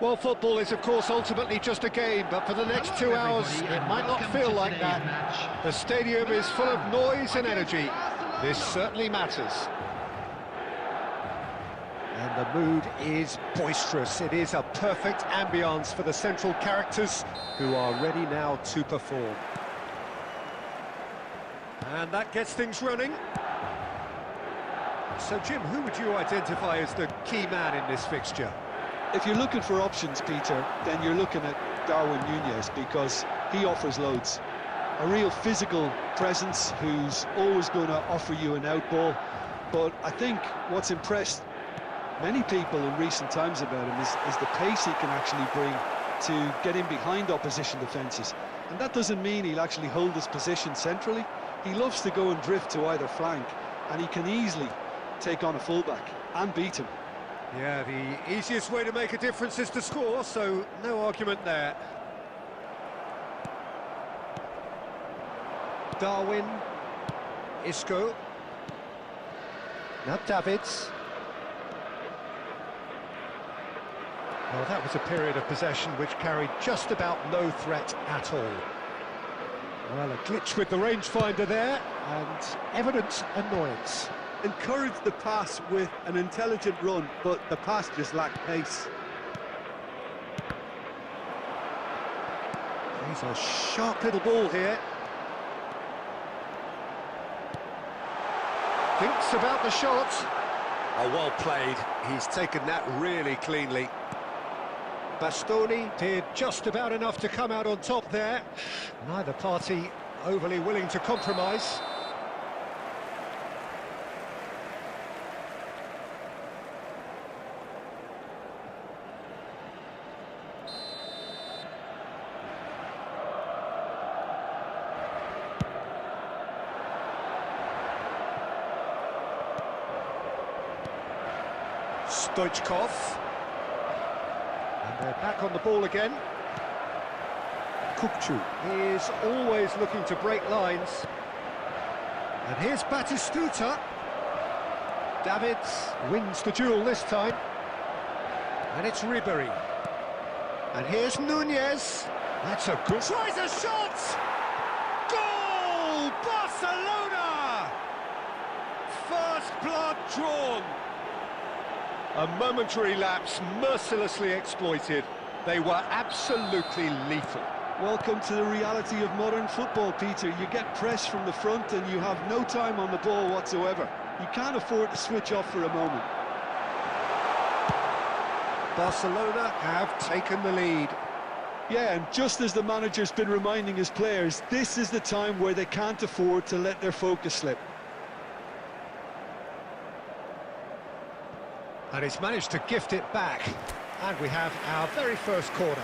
Well, football is, of course, ultimately just a game, but for the next 2 hours, it might not feel like that. The stadium is full of noise and energy. This certainly matters. And the mood is boisterous. It is a perfect ambience for the central characters who are ready now to perform. And that gets things running. So, Jim, who would you identify as the key man in this fixture? If you're looking for options, Peter, then you're looking at Darwin Núñez, because he offers loads. A real physical presence who's always going to offer you an out ball. But I think what's impressed many people in recent times about him is the pace he can actually bring to get in behind opposition defences. And that doesn't mean he'll actually hold his position centrally. He loves to go and drift to either flank, and he can easily take on a fullback and beat him. Yeah, the easiest way to make a difference is to score, so no argument there. Darwin, Isco, now Davids. Well, that was a period of possession which carried just about no threat at all. Well, a glitch with the rangefinder there, and evident annoyance. Encouraged the pass with an intelligent run, but the pass just lacked pace. He's a sharp little ball here. Thinks about the shot. Oh, well played. He's taken that really cleanly. Bastoni did just about enough to come out on top there. Neither party overly willing to compromise. Stoichkov. And they're back on the ball again. Kukçu is always looking to break lines. And here's Batistuta. Davids wins the duel this time. And it's Ribéry. And here's Núñez. That's a good... Tries a shot! Goal! Barcelona! First blood drawn. A momentary lapse mercilessly exploited. They were absolutely lethal. Welcome to the reality of modern football, Peter. You get pressed from the front and you have no time on the ball whatsoever. You can't afford to switch off for a moment. Barcelona have taken the lead. Yeah, and just as the manager's been reminding his players, this is the time where they can't afford to let their focus slip. And he's managed to gift it back. And we have our very first corner.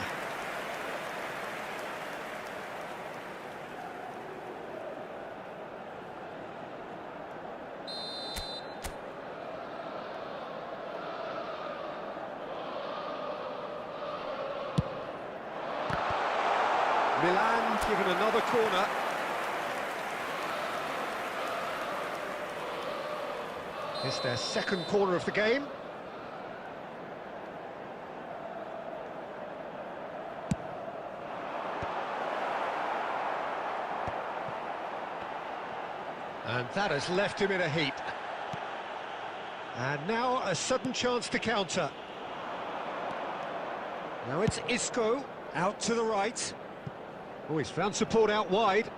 Milan given another corner. It's their second corner of the game. And that has left him in a heap. And now a sudden chance to counter. Now it's Isco, out to the right. Oh, he's found support out wide.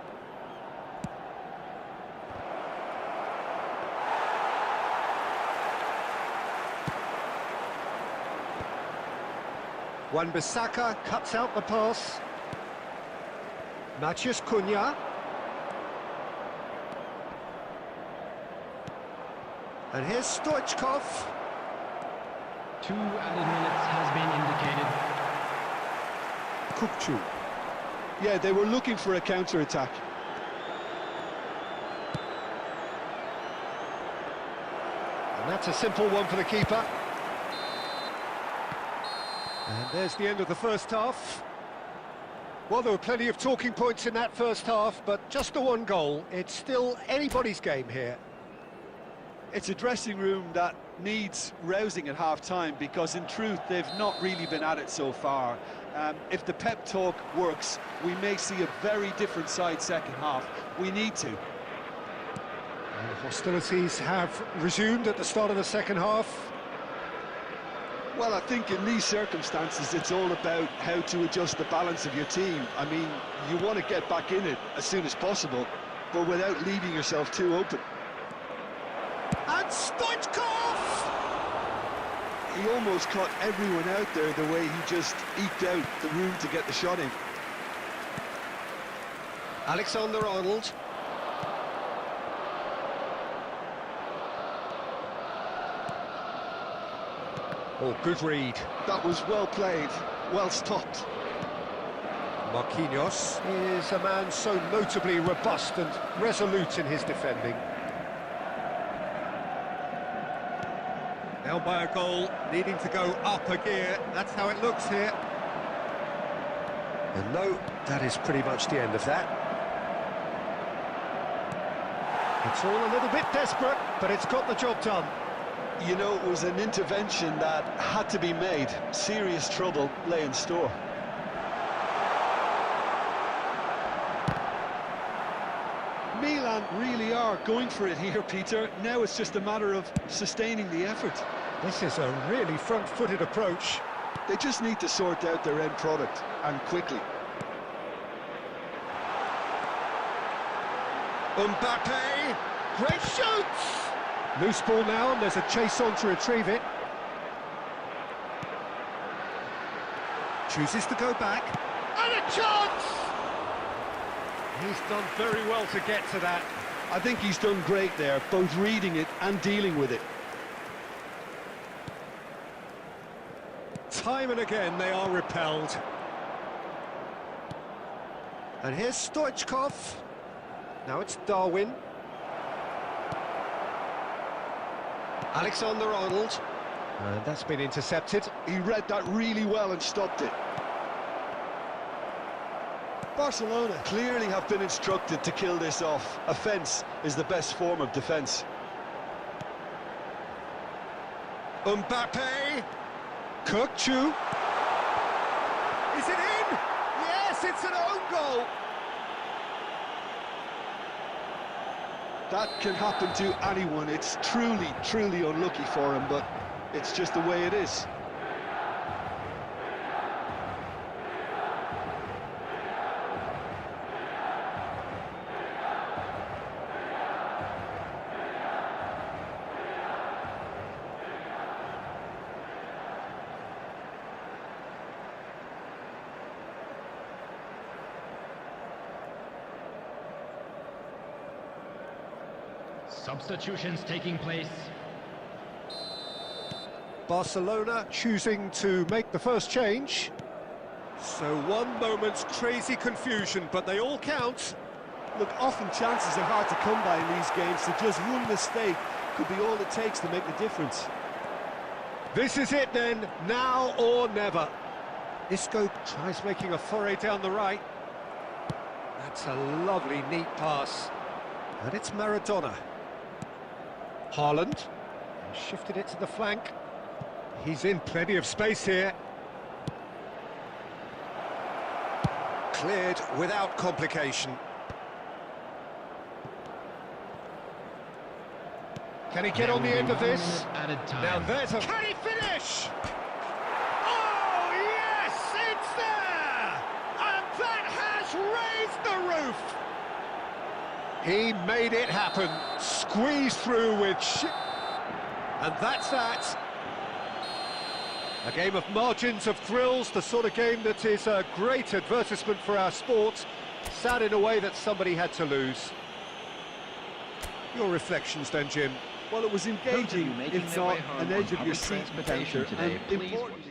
Wan-Bissaka cuts out the pass. Matheus Cunha. And here's Stoichkov. 2 added minutes has been indicated. Kukçu. Yeah, they were looking for a counter-attack. And that's a simple one for the keeper. And there's the end of the first half. Well, there were plenty of talking points in that first half, but just the one goal. It's still anybody's game here. It's a dressing room that needs rousing at half-time, because in truth they've not really been at it so far. If the pep talk works, we may see a very different side second half. We need to. And hostilities have resumed at the start of the second half. Well, I think in these circumstances it's all about how to adjust the balance of your team. I mean, you want to get back in it as soon as possible, but without leaving yourself too open. And Stoichkov! He almost caught everyone out there the way he just eked out the room to get the shot in. Alexander-Arnold. Oh, good read. That was well played, well stopped. Marquinhos is a man so notably robust and resolute in his defending. Now by a goal, needing to go up a gear. That's how it looks here. And no, that is pretty much the end of that. It's all a little bit desperate, but it's got the job done. You know, it was an intervention that had to be made. Serious trouble lay in store. Milan really are going for it here, Peter. Now it's just a matter of sustaining the effort. This is a really front-footed approach. They just need to sort out their end product, and quickly. Mbappe, great shoots! Loose ball now, and there's a chase on to retrieve it. Chooses to go back. And a chance! He's done very well to get to that. I think he's done great there, both reading it and dealing with it. Time and again they are repelled. And here's Stoichkov. Now it's Darwin. Alexander-Arnold. And that's been intercepted. He read that really well and stopped it. Barcelona clearly have been instructed to kill this off. Offence is the best form of defence. Mbappe. Kirkchu. Is it in? Yes, it's an own goal. That can happen to anyone. It's truly, truly unlucky for him, but it's just the way it is. Substitutions taking place. Barcelona choosing to make the first change. So one moment's crazy confusion, but they all count. Look, often chances are hard to come by in these games, so just one mistake could be all it takes to make the difference. This is it then, now or never. Isco tries making a foray down the right. That's a lovely, neat pass. And it's Maradona. Haaland. Shifted it to the flank. He's in plenty of space here. Cleared without complication. Can he get on the end of this? Added time. Now there's a... Can he finish? Oh, yes, it's there! And that has raised the roof! He made it happen. Squeezed through with... And that's that. A game of margins, of thrills, the sort of game that is a great advertisement for our sport. Sad in a way that somebody had to lose. Your reflections then, Jim? Well, it was engaging, making if their way not home an on edge of your public seat transportation encounter, today, and please importantly...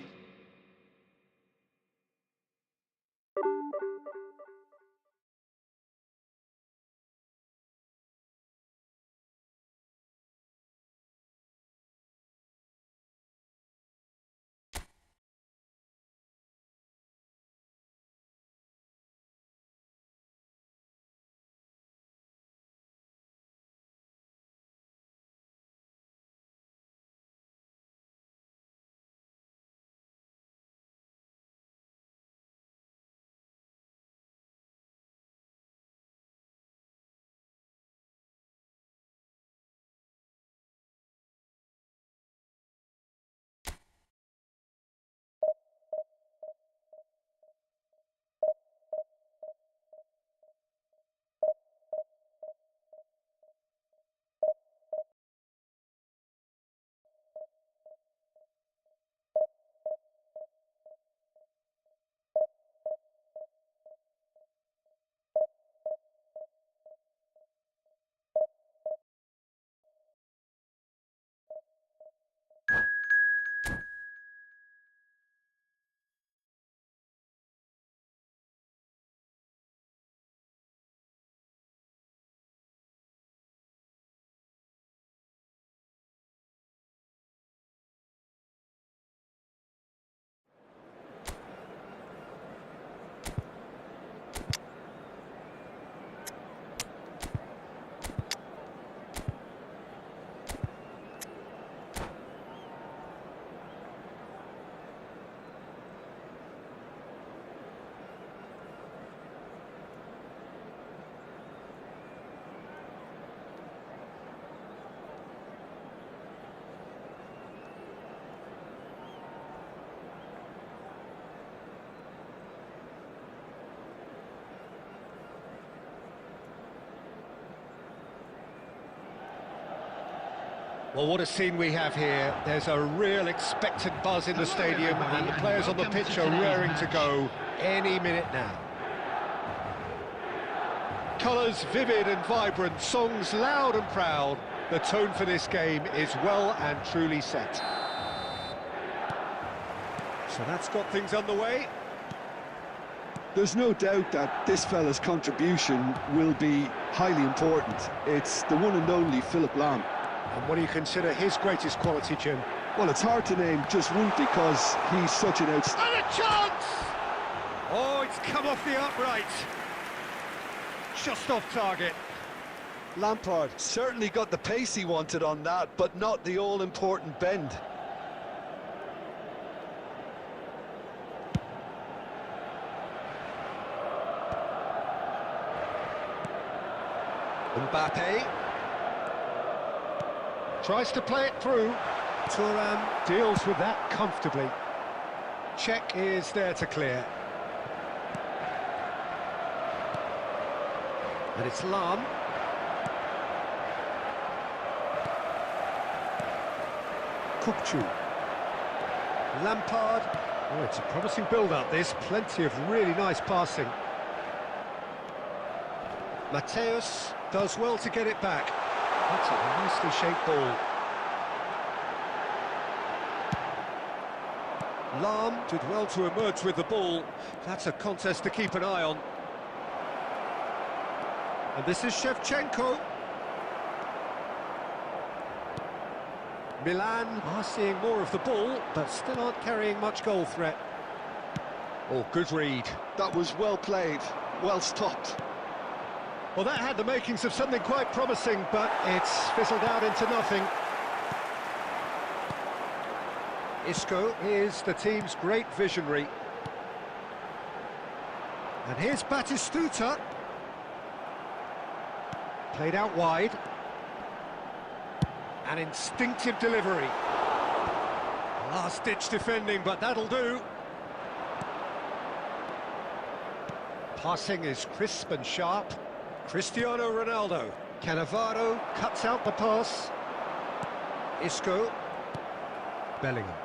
Well, what a scene we have here. There's a real expectant buzz in the stadium, and the players on the pitch are raring to go any minute now. Colours vivid and vibrant, songs loud and proud. The tone for this game is well and truly set. So that's got things underway. There's no doubt that this fella's contribution will be highly important. It's the one and only Philipp Lahm. And what do you consider his greatest quality, Jim? Well, it's hard to name just one because he's such an outstanding... And a chance! Oh, it's come off the upright. Just off target. Lampard certainly got the pace he wanted on that, but not the all-important bend. Mbappe tries to play it through. Thuram deals with that comfortably. Check is there to clear. And it's Lahm. Kukçu. Lampard. Oh, it's a promising build-up, this. Plenty of really nice passing. Mateus does well to get it back. That's a nicely shaped ball. Lahm did well to emerge with the ball. That's a contest to keep an eye on. And this is Shevchenko. Milan are seeing more of the ball, but still aren't carrying much goal threat. Oh, good read. That was well played, well stopped. Well, that had the makings of something quite promising, but it's fizzled out into nothing. Isco is the team's great visionary. And here's Batistuta. Played out wide. An instinctive delivery. Last-ditch defending, but that'll do. Passing is crisp and sharp. Cristiano Ronaldo. Cannavaro cuts out the pass. Isco. Bellingham.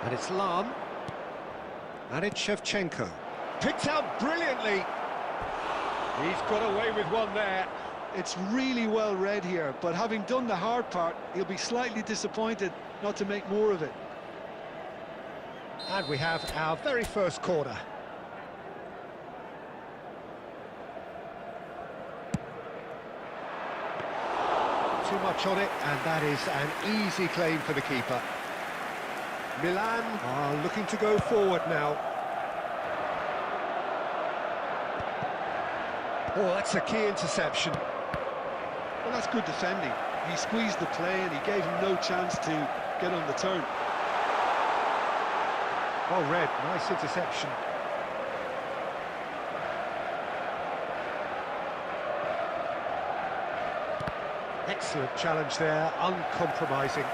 And it's Lahm. And it's Shevchenko. Picked out brilliantly. He's got away with one there. It's really well read here, but having done the hard part, he'll be slightly disappointed not to make more of it. And we have our very first corner. Too much on it, and that is an easy claim for the keeper. Milan are looking to go forward now. Oh, that's a key interception. Well, that's good defending. He squeezed the play and he gave him no chance to get on the turn. Well read, nice interception. Excellent challenge there, uncompromising.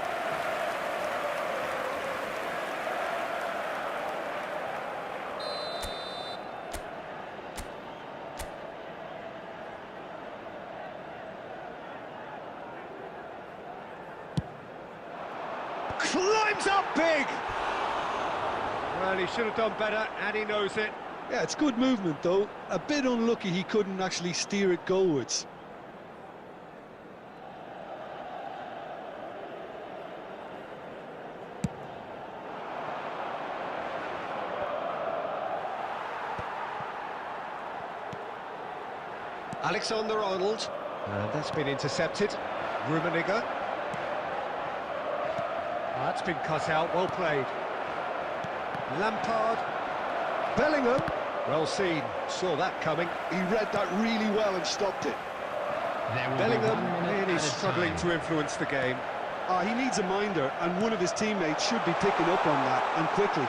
Climbs up big! Well, he should have done better, and he knows it. Yeah, it's good movement, though. A bit unlucky he couldn't actually steer it goalwards. Alexander-Arnold. And that's been intercepted. Rummenigge. That's been cut out, well played. Lampard. Bellingham. Well seen, saw that coming. He read that really well and stopped it. Bellingham really struggling to influence the game. He needs a minder, and one of his teammates should be picking up on that, and quickly.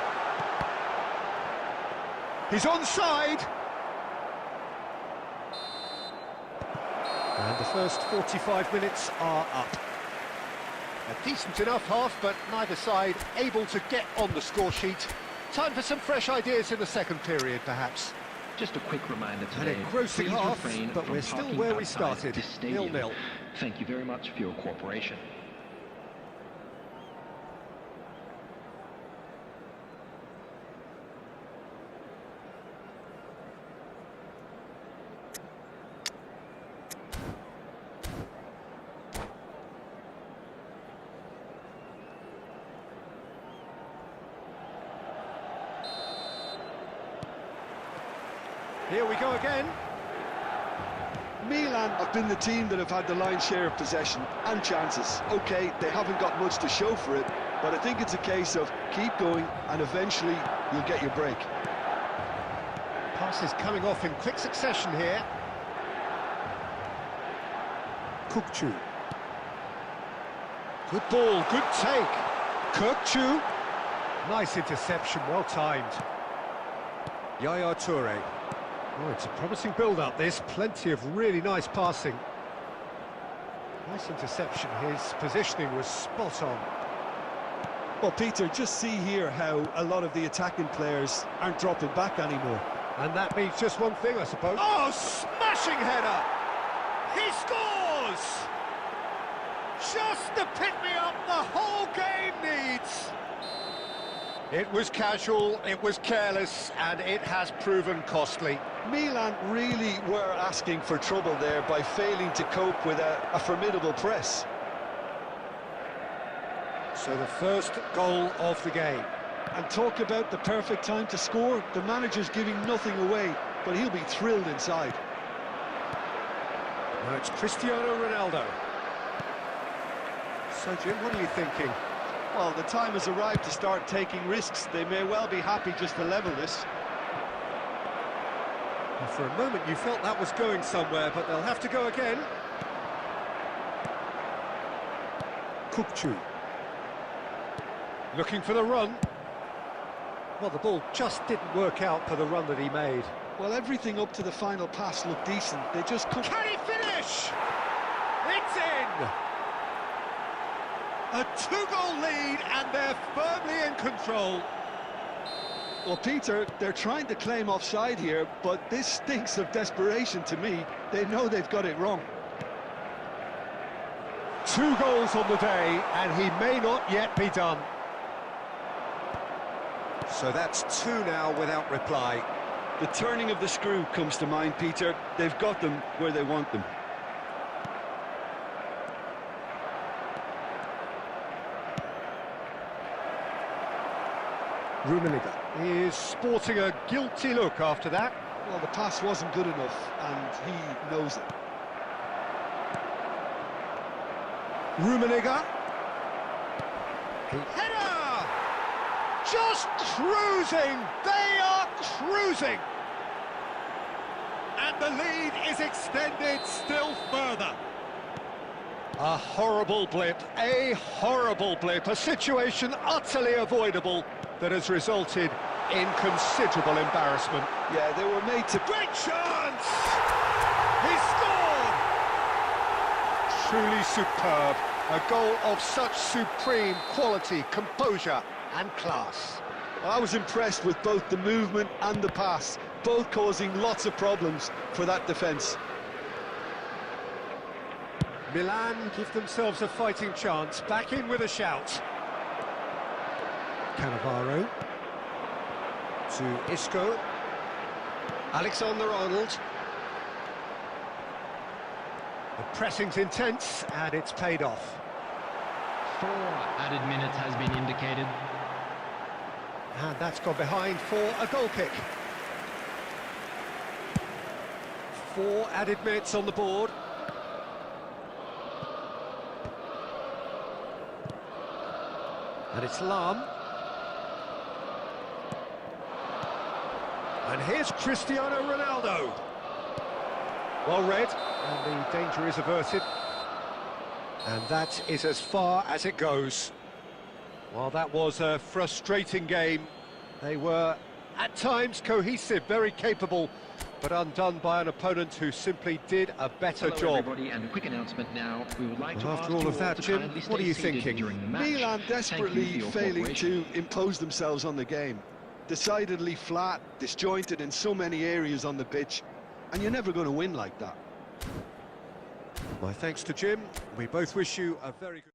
He's onside. And the first 45 minutes are up. A decent enough half, but neither side able to get on the score sheet. Time for some fresh ideas in the second period, perhaps. Just a quick reminder And today, engrossing please half, refrain but from we're still parking where we outside started, this stadium. 0-0. Thank you very much for your cooperation. Here we go again. Milan have been the team that have had the lion's share of possession and chances. OK, they haven't got much to show for it, but I think it's a case of keep going and eventually you'll get your break. Passes coming off in quick succession here. Kukçu. Good ball, good take. Kukçu. Nice interception, well timed. Yaya Toure. Oh, it's a promising build-up, this. Plenty of really nice passing. Nice interception. His positioning was spot on. Well, Peter, just see here how a lot of the attacking players aren't dropping back anymore. And that means just one thing, I suppose. Oh, smashing header! He scores! Just the pick-me-up the whole game needs. It was casual, it was careless, and it has proven costly. Milan really were asking for trouble there by failing to cope with a formidable press. So the first goal of the game. And talk about the perfect time to score. The manager's giving nothing away, but he'll be thrilled inside. Now it's Cristiano Ronaldo. So, Jim, what are you thinking? Well, the time has arrived to start taking risks. They may well be happy just to level this. Well, for a moment you felt that was going somewhere, but they'll have to go again. Kukçu. Looking for the run. Well, the ball just didn't work out for the run that he made. Well, everything up to the final pass looked decent. They just couldn't... Can he finish? It's in! A two-goal lead, and they're firmly in control. Well, Peter, they're trying to claim offside here, but this stinks of desperation to me. They know they've got it wrong. 2 goals on the day, and he may not yet be done. So that's 2 now without reply. The turning of the screw comes to mind, Peter. They've got them where they want them. Rummenigge is sporting a guilty look after that. Well, the pass wasn't good enough, and he knows it. Rummenigge. Header! Just cruising! They are cruising! And the lead is extended still further. A horrible blip, a situation utterly avoidable that has resulted in considerable embarrassment. Yeah, they were made to... Great chance! He scored! Truly superb. A goal of such supreme quality, composure and class. I was impressed with both the movement and the pass, both causing lots of problems for that defence. Milan give themselves a fighting chance, back in with a shout. Cannavaro to Isco. Alexander-Arnold. The pressing's intense, and it's paid off. 4 added minutes has been indicated. And that's gone behind for a goal kick. 4 added minutes on the board. And it's Lam. And here's Cristiano Ronaldo. Well read, and the danger is averted. And that is as far as it goes. Well, that was a frustrating game. They were, at times, cohesive, very capable, but undone by an opponent who simply did a better Hello, job. everybody, and a quick announcement now. We would like to Well, ask after all you of that, to Jim, kindly what are stay you seated thinking? during the match. Milan Thank you desperately for your failing cooperation. to impose themselves on the game. decidedly flat, disjointed in so many areas on the pitch, and you're never going to win like that. My thanks to Jim. We both wish you a very good...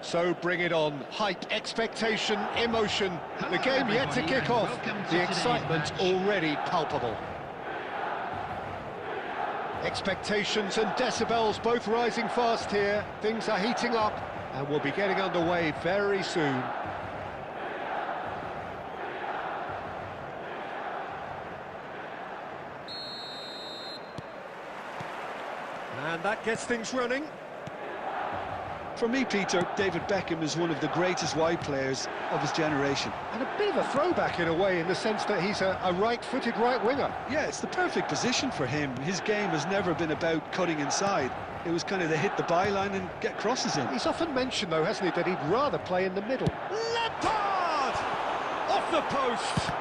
So bring it on. Hype, expectation, emotion. The game yet to kick off. The excitement already palpable. Expectations and decibels both rising fast here. Things are heating up and we'll be getting underway very soon. And that gets things running. For me, Peter, David Beckham is one of the greatest wide players of his generation. And a bit of a throwback in a way, in the sense that he's a right-footed right winger. Yeah, it's the perfect position for him. His game has never been about cutting inside. It was kind of to hit the byline and get crosses in. He's often mentioned, though, hasn't he, that he'd rather play in the middle. Lampard! Off the post!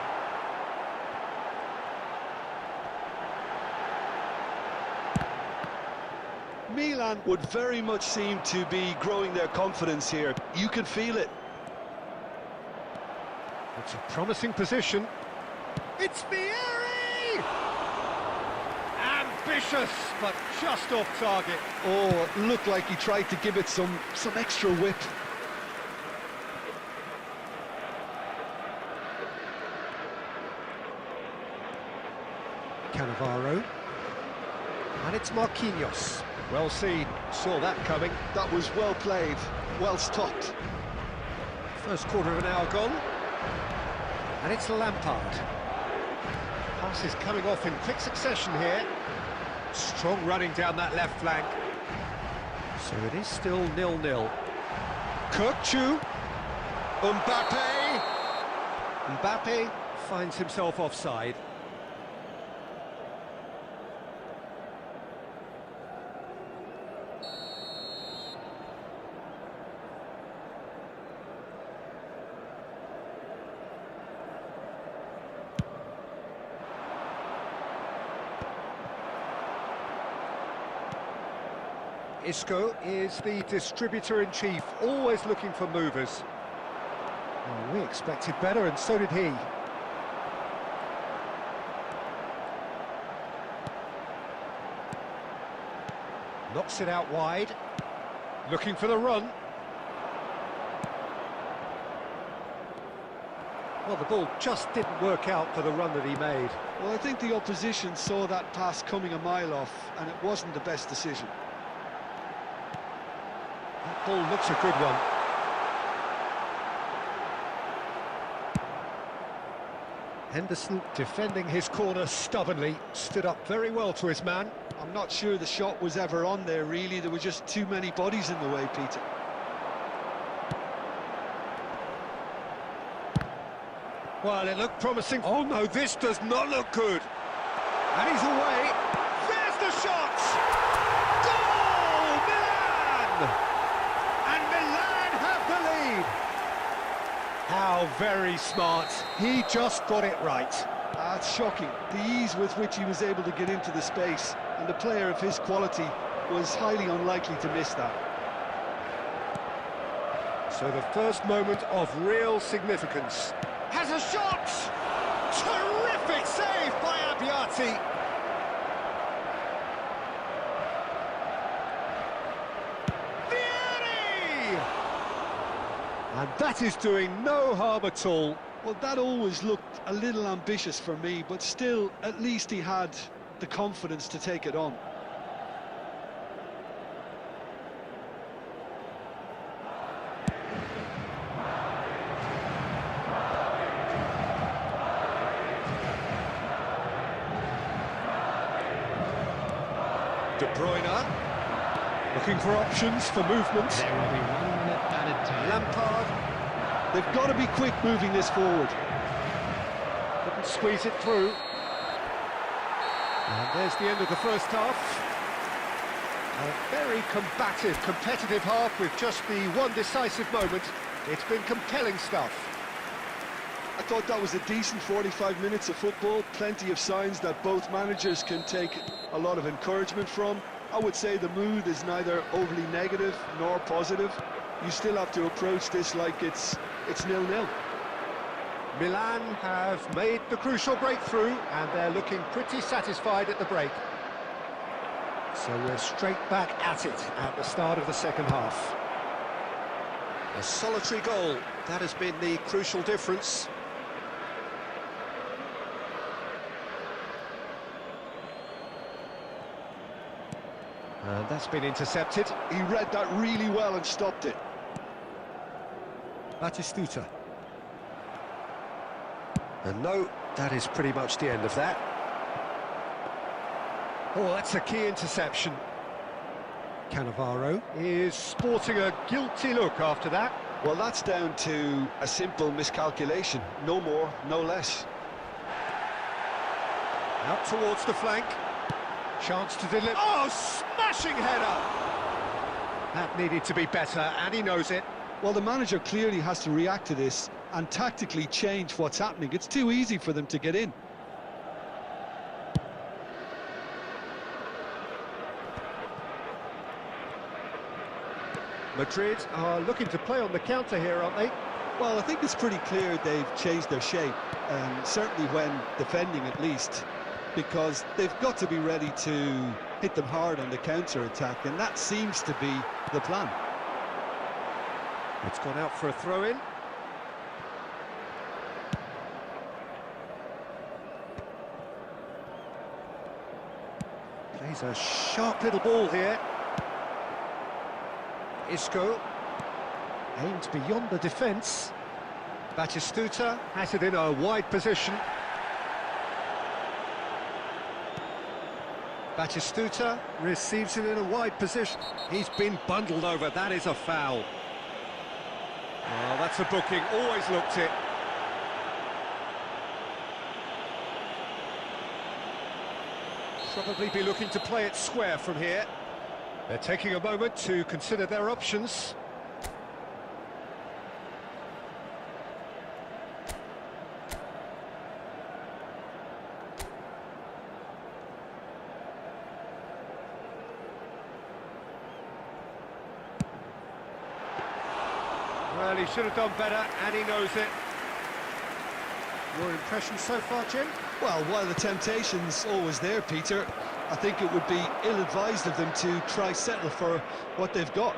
Milan would very much seem to be growing their confidence here. You can feel it. It's a promising position. It's Vieri! Ambitious, but just off target. Oh, looked like he tried to give it some extra whip. Cannavaro. And it's Marquinhos. Well seen, saw that coming. That was well played, well stopped. First quarter of an hour gone. And it's Lampard. Passes coming off in quick succession here. Strong running down that left flank. So it is still 0-0. Kirkchu. Mbappe. Mbappe finds himself offside. Isco is the distributor-in-chief, always looking for movers. Well, we expected better, and so did he. Knocks it out wide. Looking for the run. Well, the ball just didn't work out for the run that he made. Well, I think the opposition saw that pass coming a mile off, and it wasn't the best decision. That ball looks a good one. Henderson defending his corner stubbornly, stood up very well to his man. I'm not sure the shot was ever on there, really. There were just too many bodies in the way, Peter. Well, it looked promising. Oh no, this does not look good. And he's away. There's the shot! Goal! Milan! And Milan have the lead. How very smart. He just got it right. That's shocking. The ease with which he was able to get into the space, and a player of his quality was highly unlikely to miss that. So the first moment of real significance. Has a shot! Terrific save by Abbiati. Vieri! And that is doing no harm at all. Well, that always looked a little ambitious for me, but still, at least he had the confidence to take it on. De Bruyne, looking for options for movement. There will be 1 minute added time. Lampard They've got to be quick moving this forward. couldn't squeeze it through. And there's the end of the first half. A very combative, competitive half with just the one decisive moment. It's been compelling stuff. I thought that was a decent 45 minutes of football, plenty of signs that both managers can take a lot of encouragement from. I would say the mood is neither overly negative nor positive. You still have to approach this like it's 0-0. Milan have made the crucial breakthrough and they're looking pretty satisfied at the break. So we're straight back at it at the start of the second half. A solitary goal, that has been the crucial difference. And that's been intercepted. He read that really well and stopped it. Batistuta. And no, that is pretty much the end of that. Oh, that's a key interception. Cannavaro is sporting a guilty look after that. Well, that's down to a simple miscalculation. No more, no less. Out towards the flank. Chance to deliver. Oh, smashing header! That needed to be better, and he knows it. Well, the manager clearly has to react to this and tactically change what's happening. It's too easy for them to get in. Madrid are looking to play on the counter here, aren't they? Well, I think it's pretty clear they've changed their shape, certainly when defending at least, because they've got to be ready to hit them hard on the counter-attack, and that seems to be the plan. It's gone out for a throw-in. Plays a sharp little ball here. Isco aimed beyond the defence. Batistuta has it in a wide position. Batistuta receives it in a wide position. He's been bundled over. That is a foul. Oh, that's a booking. Always looked it. Probably be looking to play it square from here. They're taking a moment to consider their options. Well, he should have done better, and he knows it. Your impression so far, Jim? Well, while the temptation's always there, Peter, I think it would be ill-advised of them to try settle for what they've got.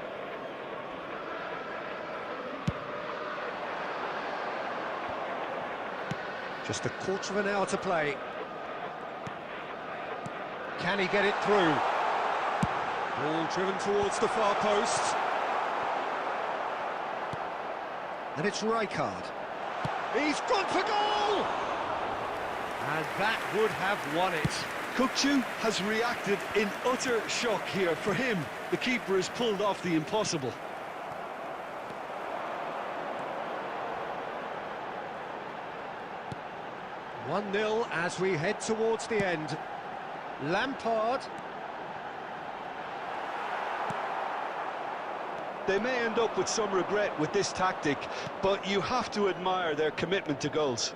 Just a quarter of an hour to play. Can he get it through? Ball driven towards the far post. And it's Rijkaard. He's gone for goal! And that would have won it. Kukçu has reacted in utter shock here. For him, the keeper has pulled off the impossible. One 0 as we head towards the end. Lampard. They may end up with some regret with this tactic, but you have to admire their commitment to goals.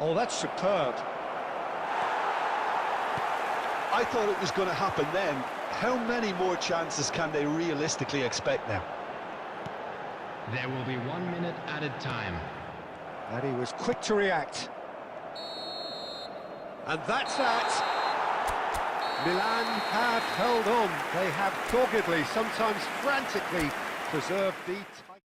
Oh, that's superb. I thought it was going to happen then. How many more chances can they realistically expect now? There will be 1 minute added time. And he was quick to react. And that's that. Milan have held on. They have doggedly, sometimes frantically, preserved the title.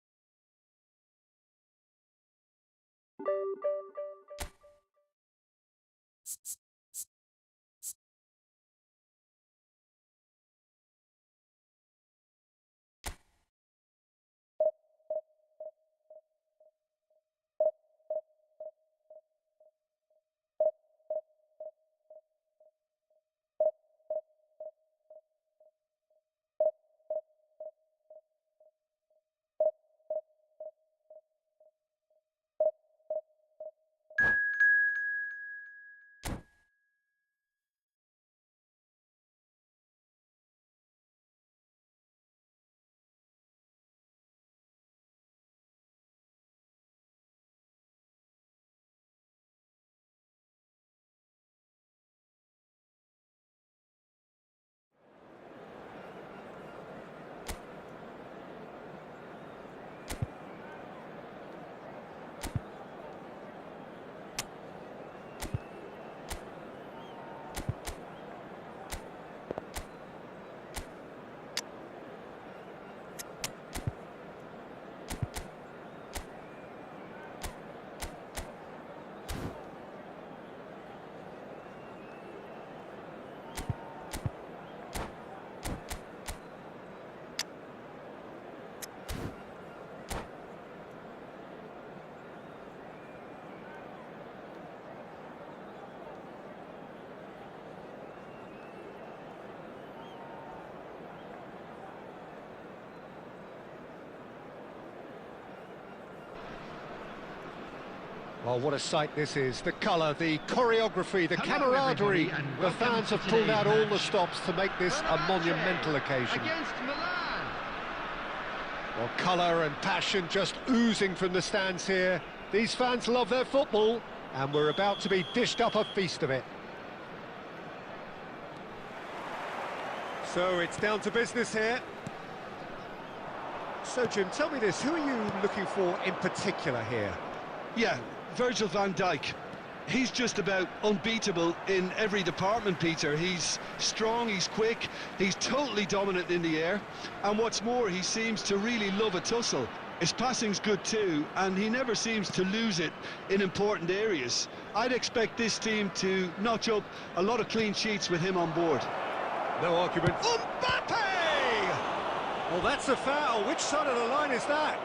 Well, what a sight this is. The colour, the choreography, the camaraderie. The fans have pulled out all the stops to make this a monumental occasion. Against Milan. Well, colour and passion just oozing from the stands here. These fans love their football, and we're about to be dished up a feast of it. So it's down to business here. So, Jim, tell me this, who are you looking for in particular here? Yeah, Virgil van Dijk. He's just about unbeatable in every department, Peter. He's strong, he's quick, he's totally dominant in the air, and what's more, he seems to really love a tussle. His passing's good too, and he never seems to lose it in important areas. I'd expect this team to notch up a lot of clean sheets with him on board. No argument. Mbappe! Well, that's a foul. Which side of the line is that?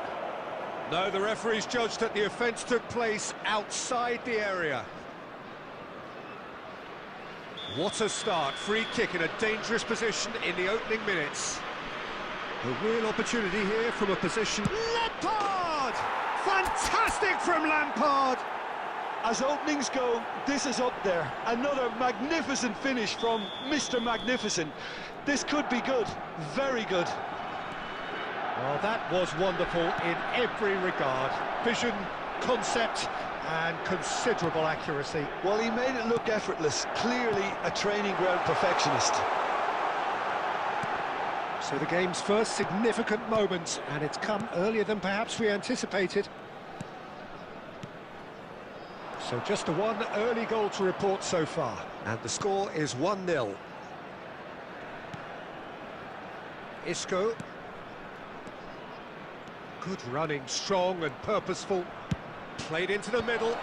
No, the referee's judged that the offence took place outside the area. What a start. Free kick in a dangerous position in the opening minutes. A real opportunity here from a position... Lampard! Fantastic from Lampard! As openings go, this is up there. Another magnificent finish from Mr. Magnificent. This could be good, very good. Well, that was wonderful in every regard. Vision, concept, and considerable accuracy. Well, he made it look effortless. Clearly a training ground perfectionist. So the game's first significant moment, and it's come earlier than perhaps we anticipated. So just the one early goal to report so far, and the score is 1-0. Isco. Good running, strong and purposeful. Played into the middle.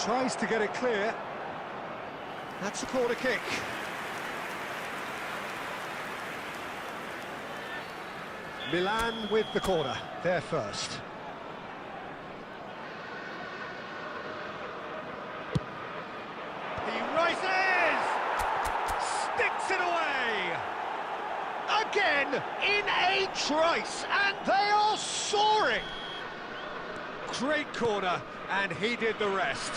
Tries to get it clear. That's a corner kick. Milan with the corner, they're first. puts it away! Again, in a trice, and they are soaring! Great corner, and he did the rest.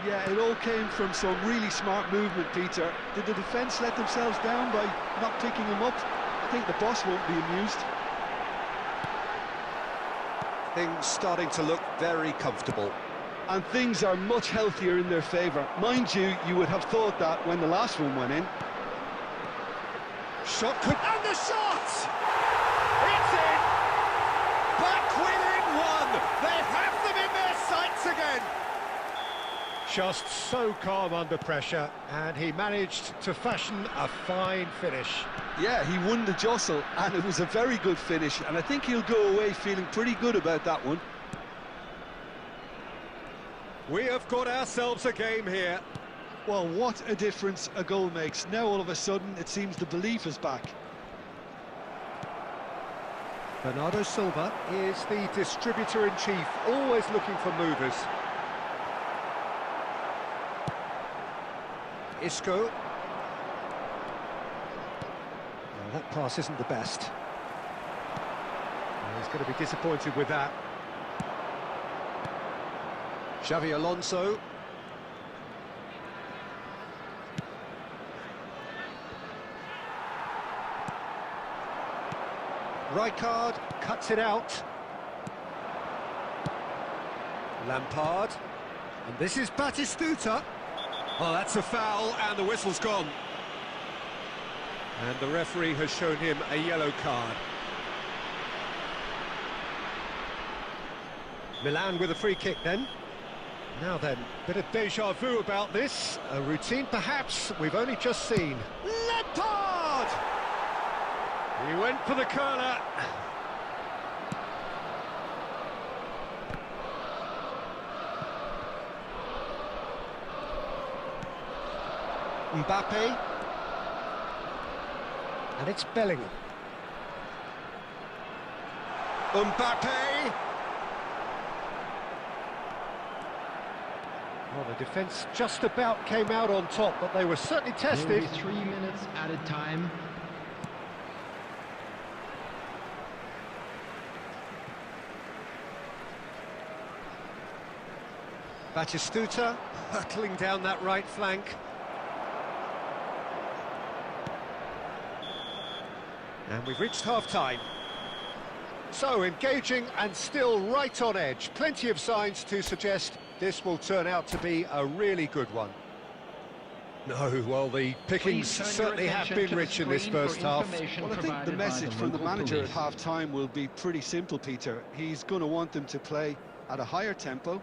Yeah, it all came from some really smart movement, Peter. Did the defence let themselves down by not picking him up? I think the boss won't be amused. Things starting to look very comfortable. And things are much healthier in their favour. Mind you, you would have thought that when the last one went in. Shot could... And the shot! It's in! Back within one! They have them in their sights again! Just so calm under pressure, and he managed to fashion a fine finish. Yeah, he won the jostle, and it was a very good finish, and I think he'll go away feeling pretty good about that one. We have got ourselves a game here. Well, what a difference a goal makes. Now all of a sudden it seems the belief is back. Bernardo Silva is the distributor-in-chief, always looking for movers. Isco. Well, that pass isn't the best. Well, he's going to be disappointed with that. Xavi Alonso. Rijkaard cuts it out. Lampard. And this is Batistuta. Oh, that's a foul, and the whistle's gone. And the referee has shown him a yellow card. Milan with a free kick then. Now then, bit of déjà vu about this. A routine perhaps we've only just seen. Lampard! He went for the corner. Mbappe. And it's Bellingham. Mbappe! Well, the defence just about came out on top, but they were certainly tested. 3 minutes at a time. Batistuta hurtling down that right flank. And we've reached half-time. So, engaging and still right on edge. Plenty of signs to suggest this will turn out to be a really good one. No, well, the pickings certainly have been rich in this first half. Well, I think the message from the manager at half-time will be pretty simple, Peter. He's going to want them to play at a higher tempo,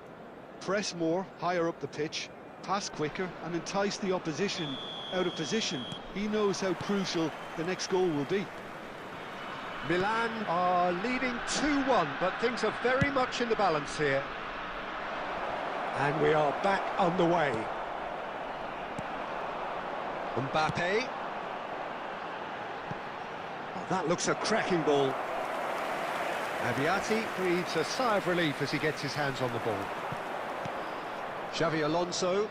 press more, higher up the pitch, pass quicker, and entice the opposition out of position. He knows how crucial the next goal will be. Milan are leading 2-1, but things are very much in the balance here. And we are back underway. Mbappe. Oh, that looks a cracking ball. Abiati breathes a sigh of relief as he gets his hands on the ball. Xavi Alonso.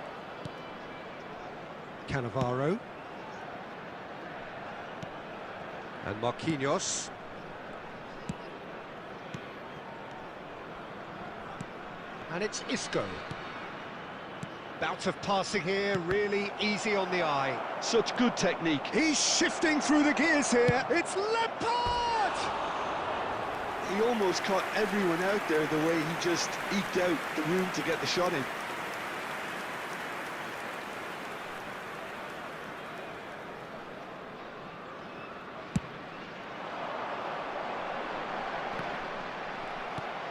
Cannavaro. And Marquinhos. And it's Isco. Bout of passing here, really easy on the eye. Such good technique. He's shifting through the gears here. It's Lampard! He almost caught everyone out there the way he just eked out the room to get the shot in.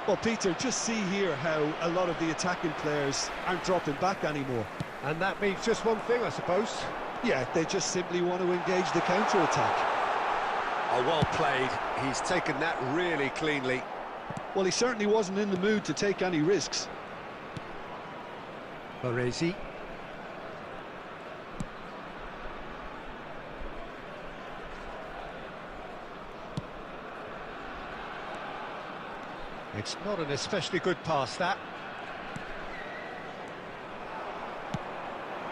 Well, Peter, just see here how a lot of the attacking players aren't dropping back anymore. And that means just one thing, I suppose. Yeah, they just simply want to engage the counter-attack. Oh, well played. He's taken that really cleanly. Well, he certainly wasn't in the mood to take any risks. Baresi. It's not an especially good pass, that.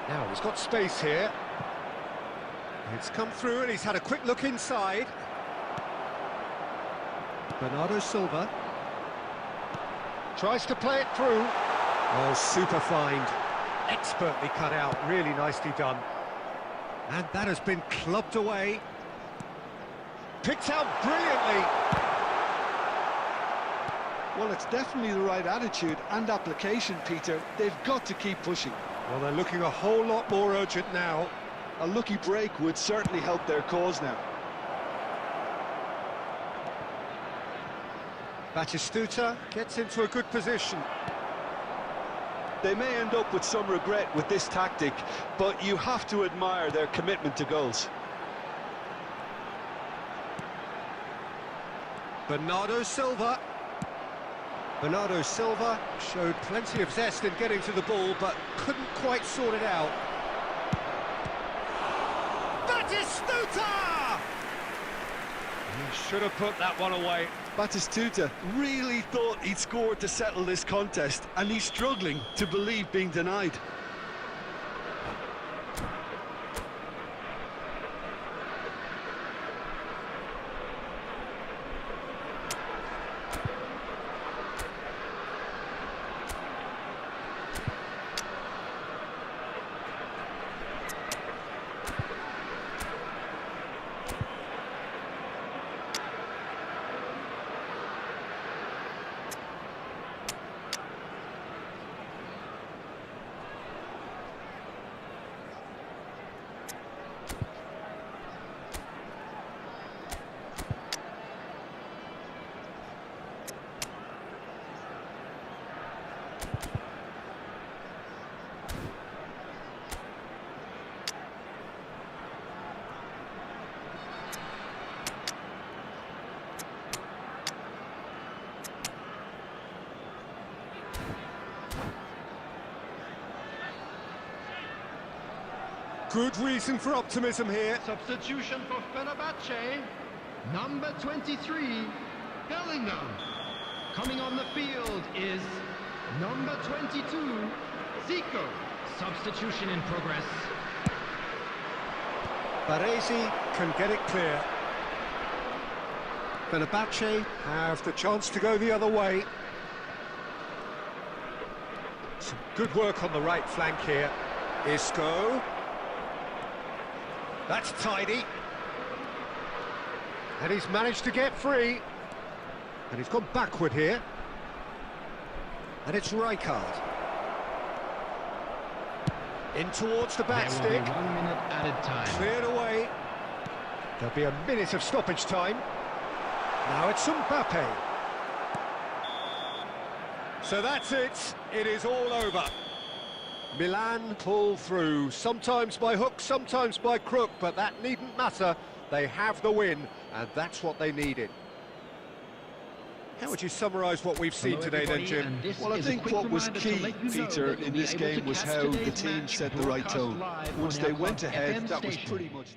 Now, he's got space here. It's come through and he's had a quick look inside. Bernardo Silva tries to play it through. Oh, super find. Expertly cut out, really nicely done. And that has been clubbed away. Picked out brilliantly. Well, it's definitely the right attitude and application, Peter. They've got to keep pushing. Well, they're looking a whole lot more urgent now. A lucky break would certainly help their cause now. Batistuta gets into a good position. They may end up with some regret with this tactic, but you have to admire their commitment to goals. Bernardo Silva. Bernardo Silva showed plenty of zest in getting to the ball, but couldn't quite sort it out. Batistuta! He should have put that one away. Batistuta really thought he'd scored to settle this contest, and he's struggling to believe being denied. Good reason for optimism here. Substitution for Fenerbahce, number 23, Bellingham. Coming on the field is number 22, Zico. Substitution in progress. Baresi can get it clear. Fenerbahce have the chance to go the other way. Some good work on the right flank here. Isco. That's tidy. And he's managed to get free. And he's gone backward here. And it's Rijkaard. In towards the back There will stick. be 1 minute added time. Cleared away. There'll be a minute of stoppage time. Now it's Mbappe. So that's it. It is all over. Milan pull through, sometimes by hook, sometimes by crook, but that needn't matter. They have the win, and that's what they needed. How would you summarise what we've seen today then, Jim? Well, I think what was key, Peter, in this game was how the team set the right tone. Once they went ahead, that was pretty much...